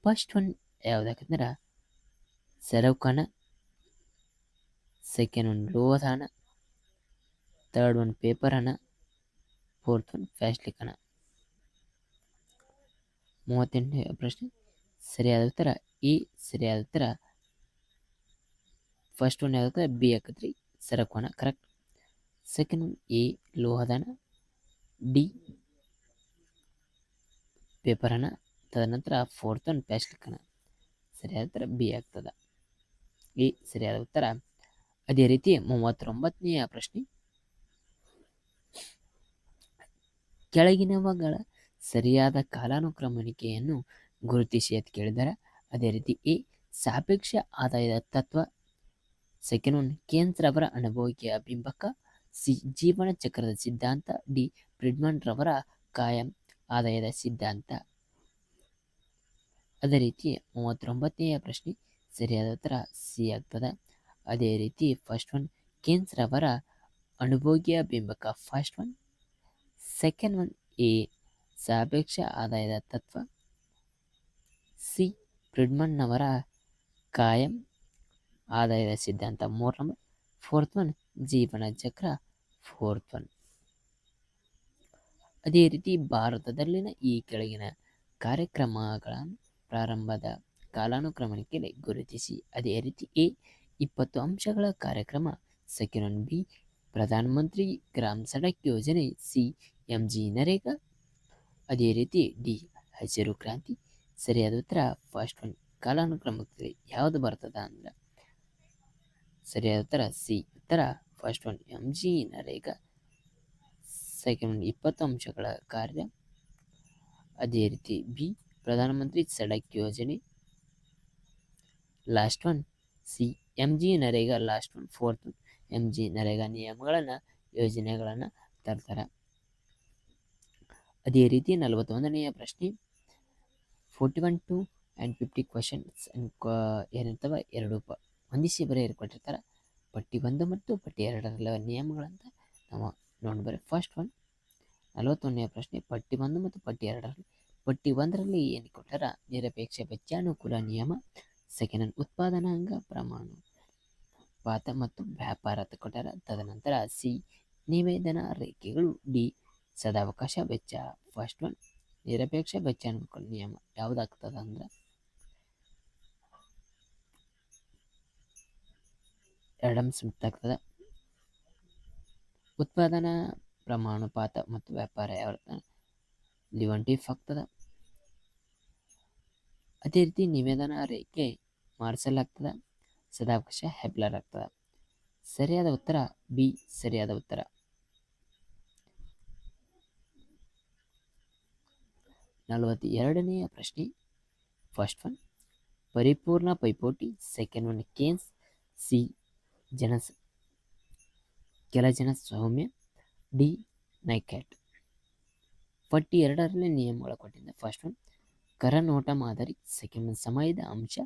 ಫಸ್ಟ್ ಒನ್ ಯಾವುದಾಕಂದ್ರೆ ಸರಕು ಹಣ, ಸೆಕೆಂಡ್ ಒನ್ ಲೋಹದ ಹಣ, ಥರ್ಡ್ ಒನ್ ಪೇಪರ್ ಹಣ, ಫೋರ್ತ್ ಒನ್ ಫ್ಯಾಸ್ಲಿಕ್ ಹಣ. 38ನೇ ಪ್ರಶ್ನೆ ಸರಿಯಾದ ಉತ್ತರ ಎ ಸರಿಯಾದ ಉತ್ತರ. ಫಸ್ಟ್ ಒನ್ ಯಾವ್ದು ಬಿ ಹಾಕತ್ರಿ ಸರಕು ಹಣ ಕರೆಕ್ಟ್. ಸೆಕೆಂಡ್ ಒನ್ ಎ ಲೋಹದ ಹಣ, ಡಿ ಪೇಪರ್ ಹಣ, ತದನಂತರ ಫೋರ್ತ್ ಒನ್ ಫ್ಯಾಸ್ಲಿಕ್ ಹಣ. ಸರಿಯಾದ ಉತ್ತರ ಬಿ ಆಗ್ತದ. ಎ ಸರಿಯಾದ ಉತ್ತರ. ಅದೇ ರೀತಿ 39ನೆಯ ಪ್ರಶ್ನೆ, ಕೆಳಗಿನವುಗಳ ಸರಿಯಾದ ಕಾಲಾನುಕ್ರಮಣಿಕೆಯನ್ನು ಗುರುತಿಸಿ ಅಂತ ಕೇಳಿದ್ದಾರೆ. ಅದೇ ರೀತಿ ಎ ಸಾಪೇಕ್ಷ ಆದಾಯದ ತತ್ವ, ಸೆಕೆಂಡ್ ಒನ್ ಕೇನ್ಸ್ ರವರ ಅನುಭವಿಕೆಯ ಬಿಂಬಕ, ಸಿ ಜೀವನ ಚಕ್ರದ ಸಿದ್ಧಾಂತ, ಡಿ ಫ್ರಿಡ್ಮನ್ ರವರ ಕಾಯಂ ಆದಾಯದ ಸಿದ್ಧಾಂತ. ಅದೇ ರೀತಿ 39ನೆಯ ಪ್ರಶ್ನೆ ಸರಿಯಾದ ಉತ್ತರ ಸಿ ಆಗ್ತದೆ. ಅದೇ ರೀತಿ ಫಸ್ಟ್ ಒನ್ ಕೇನ್ಸ್ ರವರ ಅನುಭೋಗ್ಯ ಬಿಂಬಕ first one. Second one A ಸಾಪೇಕ್ಷ ಆದಾಯದ ತತ್ವ. ಸಿ ಫ್ರಿಡ್ಮನ್ನವರ ಕಾಯಂ ಆದಾಯದ ಸಿದ್ಧಾಂತ 3 ನಂಬರ್. ಫೋರ್ತ್ ಒನ್ ಜೀವನ ಚಕ್ರ ಫೋರ್ತ್ ಒನ್. ಅದೇ ರೀತಿ ಭಾರತದಲ್ಲಿನ ಈ ಕೆಳಗಿನ ಕಾರ್ಯಕ್ರಮಗಳನ್ನು ಪ್ರಾರಂಭದ ಕಾಲಾನುಕ್ರಮಕ್ಕೆ ಗುರುತಿಸಿ. ಅದೇ ರೀತಿ ಎ 20 ಅಂಶಗಳ ಕಾರ್ಯಕ್ರಮ. Second one B Pradhan Mantri Gram Sadak ಯೋಜನೆ. C MG NREGA. ಅದೇ ರೀತಿ ಡಿ ಹಸಿರು ಕ್ರಾಂತಿ. ಸರಿಯಾದ ಉತ್ತರ ಫಸ್ಟ್ ಒನ್ ಕಾಲಾನುಕ್ರಮದಲ್ಲಿ ಯಾವುದು ಬರ್ತದ ಅಂದ್ರೆ ಸರಿಯಾದ ಉತ್ತರ ಸಿ ಉತ್ತರ first one MG NREGA. Second one 20 ಅಂಶಗಳ ಕಾರ್ಯ. ಅದೇ ರೀತಿ ಬಿ ಪ್ರಧಾನಮಂತ್ರಿ ಸಡಕ್ ಯೋಜನೆ. Last one C MG NREGA. Last one fourth one MG NREGA ನಿಯಮಗಳನ್ನು ಯೋಜನೆಗಳನ್ನು ತರ್ತಾರೆ. ಅದೇ ರೀತಿ 41ನೆಯ ಪ್ರಶ್ನೆ 41 to 50 ಕ್ವಶನ್ಸ್ ಏನಿರ್ತವೆ ಎರಡು ಹೊಂದಿಸಿ ಬರೆಯಲ್ಪಟ್ಟಿರ್ತಾರೆ. ಪಟ್ಟಿ 1 ಮತ್ತು ಪಟ್ಟಿ 2ರ ನಿಯಮಗಳಂತ ನಾವು ನೋಡ್ಬರ್ರಿ. ಫಸ್ಟ್ ಒನ್ 41ನೆಯ ಪ್ರಶ್ನೆ ಪಟ್ಟಿ 1 ಮತ್ತು ಪಟ್ಟಿ 2ರಲ್ಲಿ. ಪಟ್ಟಿ 1ರಲ್ಲಿ ಏನು ಕೊಟ್ಟಾರ? ನಿರಪೇಕ್ಷ ವೆಚ್ಚಾನುಕೂಲ ನಿಯಮ. ಸೆಕೆಂಡ್ ಒನ್ ಉತ್ಪಾದನಾಂಗ ಪ್ರಮಾಣುಪಾತ ಮತ್ತು ವ್ಯಾಪಾರ ಕೊಟ್ಟಾರ. ತದನಂತರ ಸಿ ನಿವೇದನಾ ರೇಖೆಗಳು. ಡಿ ಸದಾವಕಾಶ ವೆಚ್ಚ. ಫಸ್ಟ್ ಒನ್ ನಿರಪೇಕ್ಷ ವೆಚ್ಚಾನುಕೂಲ ನಿಯಮ ಯಾವುದಾಗ್ತದ ಅಂದ್ರೆ ಆಡಮ್ ಸ್ಮಿತ್ ಆಗ್ತದೆ. ಉತ್ಪಾದನಾ ಪ್ರಮಾಣುಪಾತ ಮತ್ತು ವ್ಯಾಪಾರ ಯಾವ ಲಿವಂಟಿಫ್ ಆಗ್ತದೆ. ಅದೇ ರೀತಿ ನಿವೇದನಾ ರೇಖೆ ಮಾರ್ಸಲ್ ಆಗ್ತದೆ. ಸದಾವಕಾಶ ಹೆಬ್ಲರ್ ಆಗ್ತದೆ. ಸರಿಯಾದ ಉತ್ತರ ಬಿ ಸರಿಯಾದ ಉತ್ತರ. 42ನೆಯ ಪ್ರಶ್ನೆ ಫಸ್ಟ್ ಒನ್ ಪರಿಪೂರ್ಣ ಪೈಪೋಟಿ. Second one ಕೇನ್ಸ್. ಸಿ ಕೆಲಜನ ಸೌಮ್ಯ. ಡಿ ನೈಕ್ಯಾಟ್. ಪಟ್ಟಿ 2ರಲ್ಲಿ ನಿಯಮಗಳ ಕೊಟ್ಟಿದ್ದ. ಫಸ್ಟ್ ಒನ್ ಕರನೋಟ ಮಾದರಿ. ಸೆಕೆಂಡ್ ಒನ್ ಸಮಯದ ಅಂಶ.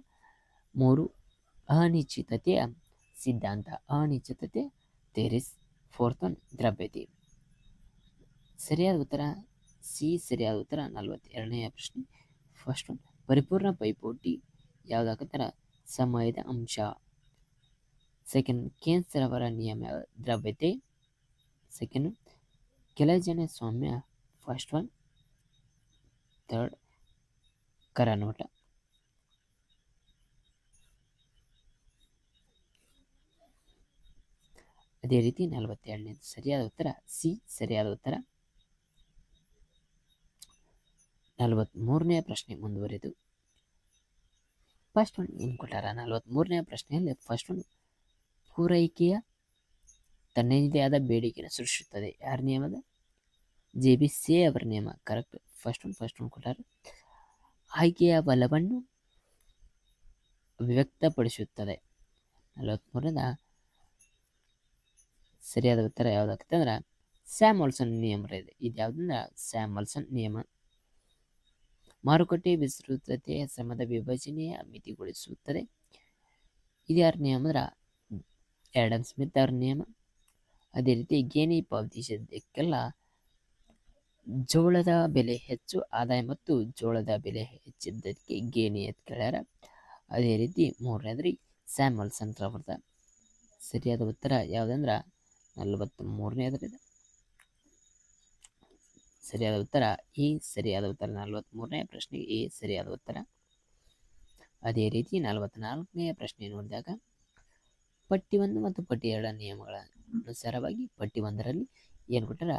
3 ಅನಿಶ್ಚಿತತೆಯ ಸಿದ್ಧಾಂತ ಅನಿಶ್ಚಿತತೆ ಥೇರಿಸ್. ಫೋರ್ತ್ ಒನ್ ದ್ರವ್ಯತೆ. ಸರಿಯಾದ ಉತ್ತರ ಸಿ ಸರಿಯಾದ ಉತ್ತರ. 42ನೆಯ ಪ್ರಶ್ನೆ ಫಸ್ಟ್ ಒನ್ ಪರಿಪೂರ್ಣ ಪೈಪೋಟಿ ಯಾವುದಾಗತ್ತಾರ ಸಮಯದ ಅಂಶ. ಸೆಕೆಂಡ್ ಕೇನ್ಸ್ ರವರ ನಿಯಮ ದ್ರವ್ಯತೆ. ಸೆಕೆಂಡ್ ಕೆಲಜನ ಸೌಮ್ಯ. First one. ಥರ್ಡ್ ಕರನೋಟ. ಅದೇ ರೀತಿ 42ನೇ ಸರಿಯಾದ ಉತ್ತರ ಸಿ ಸರಿಯಾದ ಉತ್ತರ. 43ನೇ ಪ್ರಶ್ನೆ ಮುಂದುವರೆದು ಫಸ್ಟ್ ಒನ್ ಏನು ಕೊಟ್ಟಾರ? 43ನೇ ಪ್ರಶ್ನೆಯಲ್ಲಿ ಫಸ್ಟ್ ಒನ್ ಪೂರೈಕೆಯ ತನ್ನದೇ ಆದ ಬೇಡಿಕೆಯನ್ನು ಸೃಷ್ಟಿಸುತ್ತದೆ. ಯಾರ ನಿಯಮದ? JBC ಅವರ ನಿಯಮ. ಕರೆಕ್ಟ್. ಫಸ್ಟ್ ಒನ್ ಕೊಟ್ಟಾರ. ಆಯ್ಕೆಯ ಬಲವನ್ನು ವ್ಯಕ್ತಪಡಿಸುತ್ತದೆ. 43ನೇದ ಸರಿಯಾದ ಉತ್ತರ ಯಾವುದಾಗ್ತದೆ ಅಂದ್ರೆ ಸ್ಯಾಮ್ಯುಯಲ್ಸನ್ ನಿಯಮ ಇದೆ. ಇದು ಯಾವುದಂದ್ರೆ ಸ್ಯಾಮ್ಯುಯಲ್ಸನ್ ನಿಯಮ. ಮಾರುಕಟ್ಟೆ ವಿಸ್ತೃತತೆ ಶ್ರಮದ ವಿಭಜನೆಯ ಮಿತಿಗೊಳಿಸುತ್ತದೆ. ಇದು ಯಾರ ನಿಯಮ ಅಂದ್ರೆ ಆಡಮ್ ಸ್ಮಿತ್ ಅವರ ನಿಯಮ. ಅದೇ ರೀತಿ ಗೇಣಿ ಪಾವತಿಸಿದ್ದಕ್ಕೆಲ್ಲ ಜೋಳದ ಬೆಲೆ ಹೆಚ್ಚು ಆದಾಯ ಮತ್ತು ಜೋಳದ ಬೆಲೆ ಹೆಚ್ಚಿದ್ದಕ್ಕೆ ಗೇಣಿ ಅಂತ ಕೇಳ್ಯಾರ. ಅದೇ ರೀತಿ 3ನೇದ್ರಿ ಸ್ಯಾಮ್ಯುಯಲ್ಸನ್ ರವರ್ದ. ಸರಿಯಾದ ಉತ್ತರ ಯಾವುದಂದ್ರೆ 43ನೇದ್ರಿದೆ. ಸರಿಯಾದ ಉತ್ತರ ಎ ಸರಿಯಾದ ಉತ್ತರ. 43ನೇ ಪ್ರಶ್ನೆ ಎ ಸರಿಯಾದ ಉತ್ತರ. ಅದೇ ರೀತಿ 44ನೇ ಪ್ರಶ್ನೆ ನೋಡಿದಾಗ ಪಟ್ಟಿ 1 ಮತ್ತು ಪಟ್ಟಿ 2 ನಿಯಮಗಳ ಅನುಸಾರವಾಗಿ ಪಟ್ಟಿ 1ರಲ್ಲಿ ಏನು ಕೊಟ್ಟಾರ?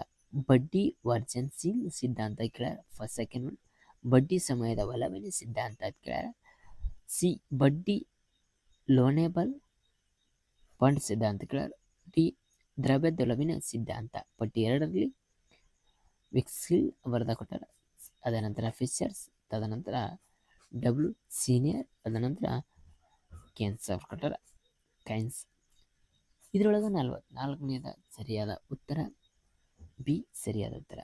ಬಡ್ಡಿ ವರ್ಜನ್ಶೀಲ್ ಸಿದ್ಧಾಂತ ಕೇಳ್ಯಾರ. ಫಸ್ಟ್ ಸೆಕೆಂಡ್ ಒನ್ ಬಡ್ಡಿ ಸಮಯದ ಒಲವಿನ ಸಿದ್ಧಾಂತ ಅಂತ ಕೇಳ್ಯಾರ. ಸಿ ಬಡ್ಡಿ ಲೋನೇಬಲ್ ಫಂಡ್ ಸಿದ್ಧಾಂತ ಕೇಳ್ಯಾರ. ಡಿ ದ್ರವ್ಯದೊಲವಿನ ಸಿದ್ಧಾಂತ. ಪಟ್ಟಿ 2ರಲ್ಲಿ ವಿಕ್ಸಿಲ್ ಅವರದ ಕೊಟ್ಟಾರ. ಅದನಂತರ ಫಿಶರ್ಸ್. ತದನಂತರ ಡಬ್ಲ್ಯೂ ಸೀನಿಯರ್. ತದನಂತರ ಕೇನ್ಸ್ ಅವ್ರು ಕೊಟ್ಟಾರ. ಕೈನ್ಸ್. ಇದರೊಳಗೆ 44ನೇದ ಸರಿಯಾದ ಉತ್ತರ ಬಿ ಸರಿಯಾದ ಉತ್ತರ.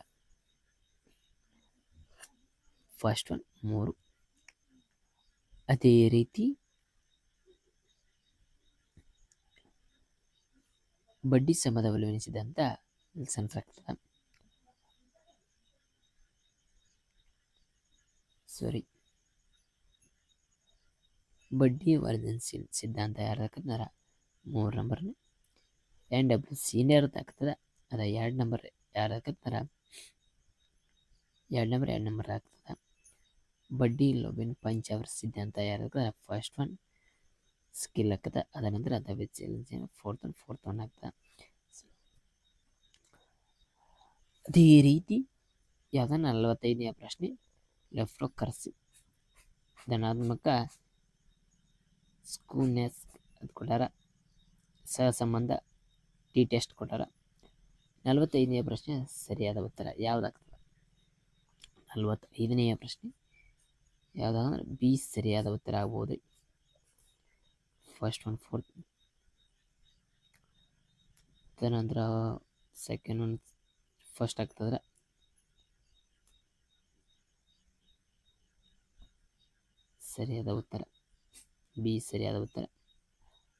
First one 3. ಅದೇ ರೀತಿ ಬಡ್ಡಿ ಸಮದವಲು ಸಿದ್ಧಾಂತ ಆಗ್ತದೆ. ಬಡ್ಡಿ ವರ್ಧನ್ಶೀಲ್ ಸಿದ್ಧಾಂತ ಯಾರ್ದಾಕಂದ್ರೆ 3 ನಂಬರ್ನ NW ಸೀನಿಯರ್ ಆಗ್ತದೆ. ಅದ 2 ನಂಬರ್ ಯಾರ್ದಾಕಂದ್ರೆ 2 ನಂಬರ್ ಆಗ್ತದೆ. ಬಡ್ಡಿ ಲೋಬಿನ್ ಪಂಚ್ ಅವರ್ ಸಿದ್ಧಾಂತ ಯಾರ್ದಾಕಂದ್ರೆ ಫಸ್ಟ್ ಒನ್ ಸ್ಕಿಲ್ ಆಗ್ತದೆ. ಅದ ನಂತರ ಅದ ಫೋರ್ತ್ ಒನ್ ಆಗ್ತದೆ. ಅದೇ ರೀತಿ ಯಾವ್ದಾನ 45ನೇ ಪ್ರಶ್ನೆ ಲೆಫ್ರೋಕರ್ಸಿ ಧನಾತ್ಮಕ ಸ್ಕೂನೆಸ್ ಅದು ಕೊಟ್ಟಾರ. ಸಹಸಂಬಂಧ ಟಿ ಟೆಸ್ಟ್ ಕೊಟ್ಟಾರ. 45ನೇ ಪ್ರಶ್ನೆ ಸರಿಯಾದ ಉತ್ತರ ಯಾವುದಾಗ್ತದೆ? 45ನೇ ಪ್ರಶ್ನೆ ಯಾವುದಾದ್ರೆ ಬಿ ಸರಿಯಾದ ಉತ್ತರ ಆಗ್ಬೋದು. ಫಸ್ಟ್ ಒನ್ ಫೋರ್ತ್, ತದನಂತರ ಸೆಕೆಂಡ್ ಒನ್ ಫಸ್ಟ್ ಆಗ್ತದ್ರೆ. ಸರಿಯಾದ ಉತ್ತರ ಬಿ ಸರಿಯಾದ ಉತ್ತರ.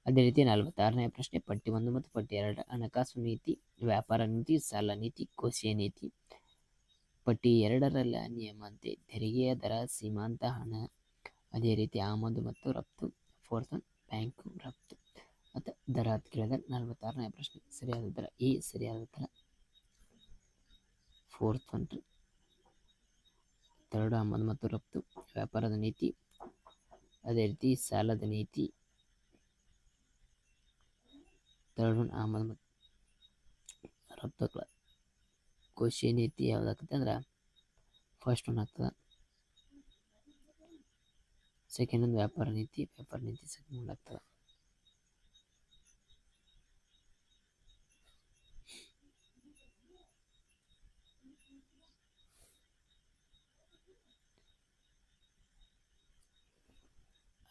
ಅದೇ ರೀತಿ 46ನೇ ಪ್ರಶ್ನೆ ಪಟ್ಟಿ 1 ಮತ್ತು ಪಟ್ಟಿ 2 ಹಣಕಾಸು ನೀತಿ, ವ್ಯಾಪಾರ ನೀತಿ, ಸಾಲ ನೀತಿ, ಕೋಶೀಯ ನೀತಿ. ಪಟ್ಟಿ 2ರಲ್ಲಿ ನಿಯಮಂತೆ ತೆರಿಗೆಯ ದರ, ಸೀಮಾಂತ ಹಣ, ಅದೇ ರೀತಿ ಆಮದು ಮತ್ತು ರಫ್ತು, ಫೋರ್ತ್ ಒನ್ ಬ್ಯಾಂಕು ರಫ್ತು ಮತ್ತು ದರ ಅಂತ ಕೇಳಿದರೆ 46ನೇ ಪ್ರಶ್ನೆ ಸರಿಯಾದ ಉತ್ತರ ಎ ಸರಿಯಾದ ಉತ್ತರ. ಫೋರ್ತ್ ಒನ್ ಥರ್ಡ್ ಆಮದು ಮತ್ತು ರಫ್ತು, ವ್ಯಾಪಾರದ ನೀತಿ, ಅದೇ ರೀತಿ ಸಾಲದ ನೀತಿ, ಥರ್ಡ್ ಒನ್ ಆಮದು ಮತ್ತು ರಫ್ತುಗಳ ಕೋಶೀಯ ನೀತಿ ಯಾವುದಾಗ್ತದೆ ಅಂದ್ರೆ ಫಸ್ಟ್ ಒನ್ ಆಗ್ತದೆ. ಸೆಕೆಂಡ್ ಒಂದು ವ್ಯಾಪಾರ ನೀತಿ ಸೆಕೆಂಡ್ ಒನ್ ಆಗ್ತದೆ.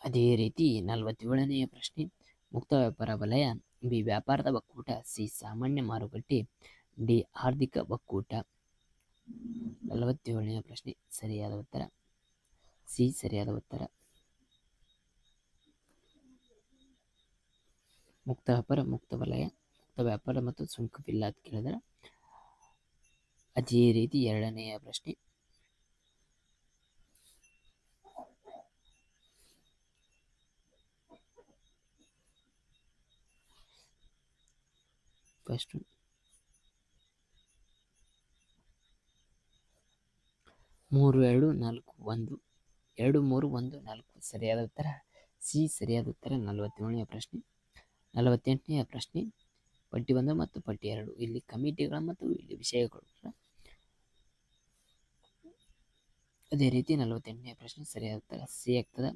ಅದೇ ರೀತಿ 47ನೇ ಪ್ರಶ್ನೆ ಮುಕ್ತ ವ್ಯಾಪಾರ ವಲಯ, ಬಿ ವ್ಯಾಪಾರದ ಒಕ್ಕೂಟ, ಸಿ ಸಾಮಾನ್ಯ ಮಾರುಕಟ್ಟೆ, ಡಿ ಆರ್ಥಿಕ ಒಕ್ಕೂಟ. 47ನೇ ಪ್ರಶ್ನೆ ಸರಿಯಾದ ಉತ್ತರ ಸಿ ಸರಿಯಾದ ಉತ್ತರ. ಮುಕ್ತ ವ್ಯಾಪಾರ, ಮುಕ್ತ ವಲಯ, ಮುಕ್ತ ವ್ಯಾಪಾರ ಮತ್ತು ಸುಂಕವಿಲ್ಲ ಅಂತ ಕೇಳಿದ್ರೆ. ಅದೇ ರೀತಿ 2ನೇ ಪ್ರಶ್ನೆ ಫಸ್ಟ್ 3-2-4-1-2-3-1-4 ಸರಿಯಾದ ಉತ್ತರ ಸಿ ಸರಿಯಾದ ಉತ್ತರ. 47ನೇ ಪ್ರಶ್ನೆ. 48ನೇ ಪ್ರಶ್ನೆ ಪಟ್ಟಿ 1 ಮತ್ತು ಪಟ್ಟಿ 2 ಇಲ್ಲಿ ಕಮಿಟಿಗಳು ಮತ್ತು ಇಲ್ಲಿ ವಿಷಯಗಳು. ಅದೇ ರೀತಿ 48ನೇ ಪ್ರಶ್ನೆ ಸರಿಯಾದ ಉತ್ತರ ಸಿ ಆಗ್ತದೆ.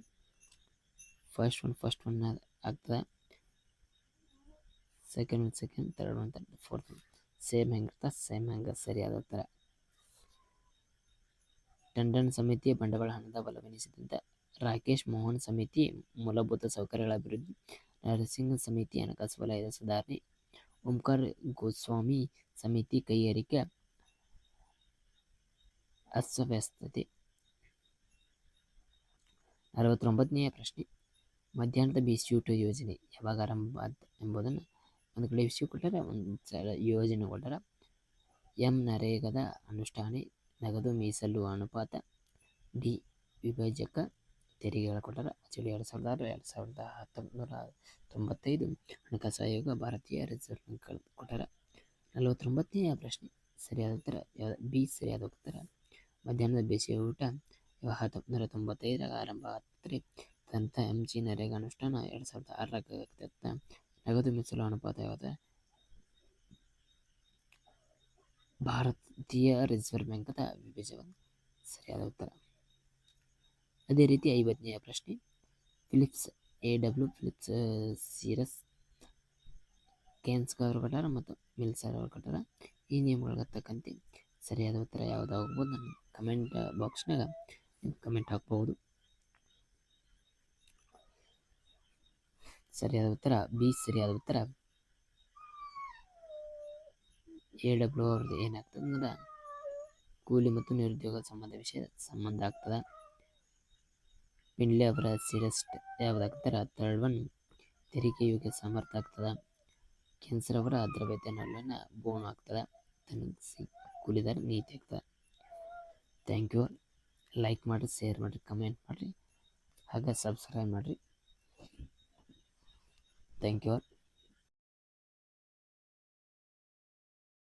ಫಸ್ಟ್ ಒನ್ ಆಗ್ತದೆ. Second third one fourth one same ಹೆಂಗ ಸರಿಯಾದ ಉತ್ತರ. ಟಂಡನ್ ಸಮಿತಿ ಬಂಡವಾಳ ಹಣದ ಒಲವೆನಿಸಿದಂತೆ, ರಾಕೇಶ್ ಮೋಹನ್ ಸಮಿತಿ ಮೂಲಭೂತ ಸೌಕರ್ಯಗಳ ಅಭಿವೃದ್ಧಿ, ನರಸಿಂಹ ಸಮಿತಿ ಹಣಕಾಸು ವಲಯದ ಸುಧಾರಣೆ, ಓಂಕಾರ್ ಗೋಸ್ವಾಮಿ ಸಮಿತಿ ಕೈಗಾರಿಕಾ ಅಸ್ವಸ್ಥತೆ. 49ನೇ ಪ್ರಶ್ನೆ ಮಧ್ಯಾಹ್ನದ ಬಿಸಿಯೂಟ ಯೋಜನೆ ಯಾವಾಗ ಆರಂಭ ಎಂಬುದನ್ನು ಒಂದು ಕಡೆ ವಿಷಯ ಕೊಟ್ಟರೆ, ಒಂದು ಸಲ ಯೋಜನೆ ಕೊಟ್ಟರೆ. ಎಂ ನರೇಗಾದ ಅನುಷ್ಠಾನ, ನಗದು ಮೀಸಲು ಅನುಪಾತ, ಡಿ ವಿಭಜಕ ತೆರಿಗೆಗಳ ಕೊಟ್ಟರೆ. 1995 ಹಣಕಾಸು ಆಯೋಗ, ಭಾರತೀಯ ರಿಸರ್ವ್ ಬ್ಯಾಂಕ್ ಕೊಟ್ಟರೆ. 49ನೇ ಪ್ರಶ್ನೆ ಸರಿಯಾದ ಉತ್ತರ ಬಿ ಸರಿಯಾದ ಉತ್ತರ. ಮಧ್ಯಾಹ್ನದ ಬೇಸಿಗೆ ಊಟ 1995 ಆರಂಭ ಆಗ್ತದೆ. ತದನಂತರ MG ನರೇಗಾ ಅನುಷ್ಠಾನ 2006 ನಗದು ಮೀಸಲು ಅನುಪಾತ ಯಾವುದು? ಭಾರತೀಯ ರಿಸರ್ವ್ ಬ್ಯಾಂಕದ ವಿಭಜನೆ ಸರಿಯಾದ ಉತ್ತರ. ಅದೇ ರೀತಿ 50ನೇ ಪ್ರಶ್ನೆ ಫಿಲಿಪ್ಸ್ ಫಿಲಿಪ್ಸ್ ಸೀರಸ್ ಕೇನ್ಸ್ಕ್ ಅವರು ಕೊಟ್ಟಾರ ಮತ್ತು ಮಿಲ್ಸರ್ ಅವರು ಕೊಟ್ಟಾರ. ಈ ನಿಯಮಗಳಿಗೆ ತಕ್ಕಂತೆ ಸರಿಯಾದ ಉತ್ತರ ಯಾವುದಾಗಬಹುದು? ನನ್ನ ಕಮೆಂಟ್ ಬಾಕ್ಸ್ನಾಗ ಕಮೆಂಟ್ ಹಾಕ್ಬಹುದು. ಸರಿಯಾದ ಉತ್ತರ ಬಿ ಸರಿಯಾದ ಉತ್ತರ. ಅವ್ರದ್ದು ಏನಾಗ್ತದೆ ಅಂದ್ರೆ ಕೂಲಿ ಮತ್ತು ನಿರುದ್ಯೋಗ ಸಂಬಂಧ ಆಗ್ತದೆ. ಪಿನ್ಲೆ ಅವರ ಸಿರೆಸ್ಟ್ ಯಾವುದಾಗ್ತಾರೆ? ಥರ್ಡ್ ಒನ್ ತೆರಿಗೆ ಯೋಗ್ಯ ಸಾಮರ್ಥ್ಯ ಆಗ್ತದೆ. ಕ್ಯಾನ್ಸರ್ ಅವರ ದ್ರವ್ಯತೆಯನ್ನು ಬೋನ್ ಆಗ್ತದೆ, ತನಗಿಸಿ ಕುಲಿದರೆ ನೀತಿ ಆಗ್ತದೆ. Thank you. ಲೈಕ್ ಮಾಡಿರಿ, ಶೇರ್ ಮಾಡಿರಿ, ಕಮೆಂಟ್ ಮಾಡಿರಿ, ಹಾಗೆ ಸಬ್ಸ್ಕ್ರೈಬ್ ಮಾಡಿರಿ. Thank you.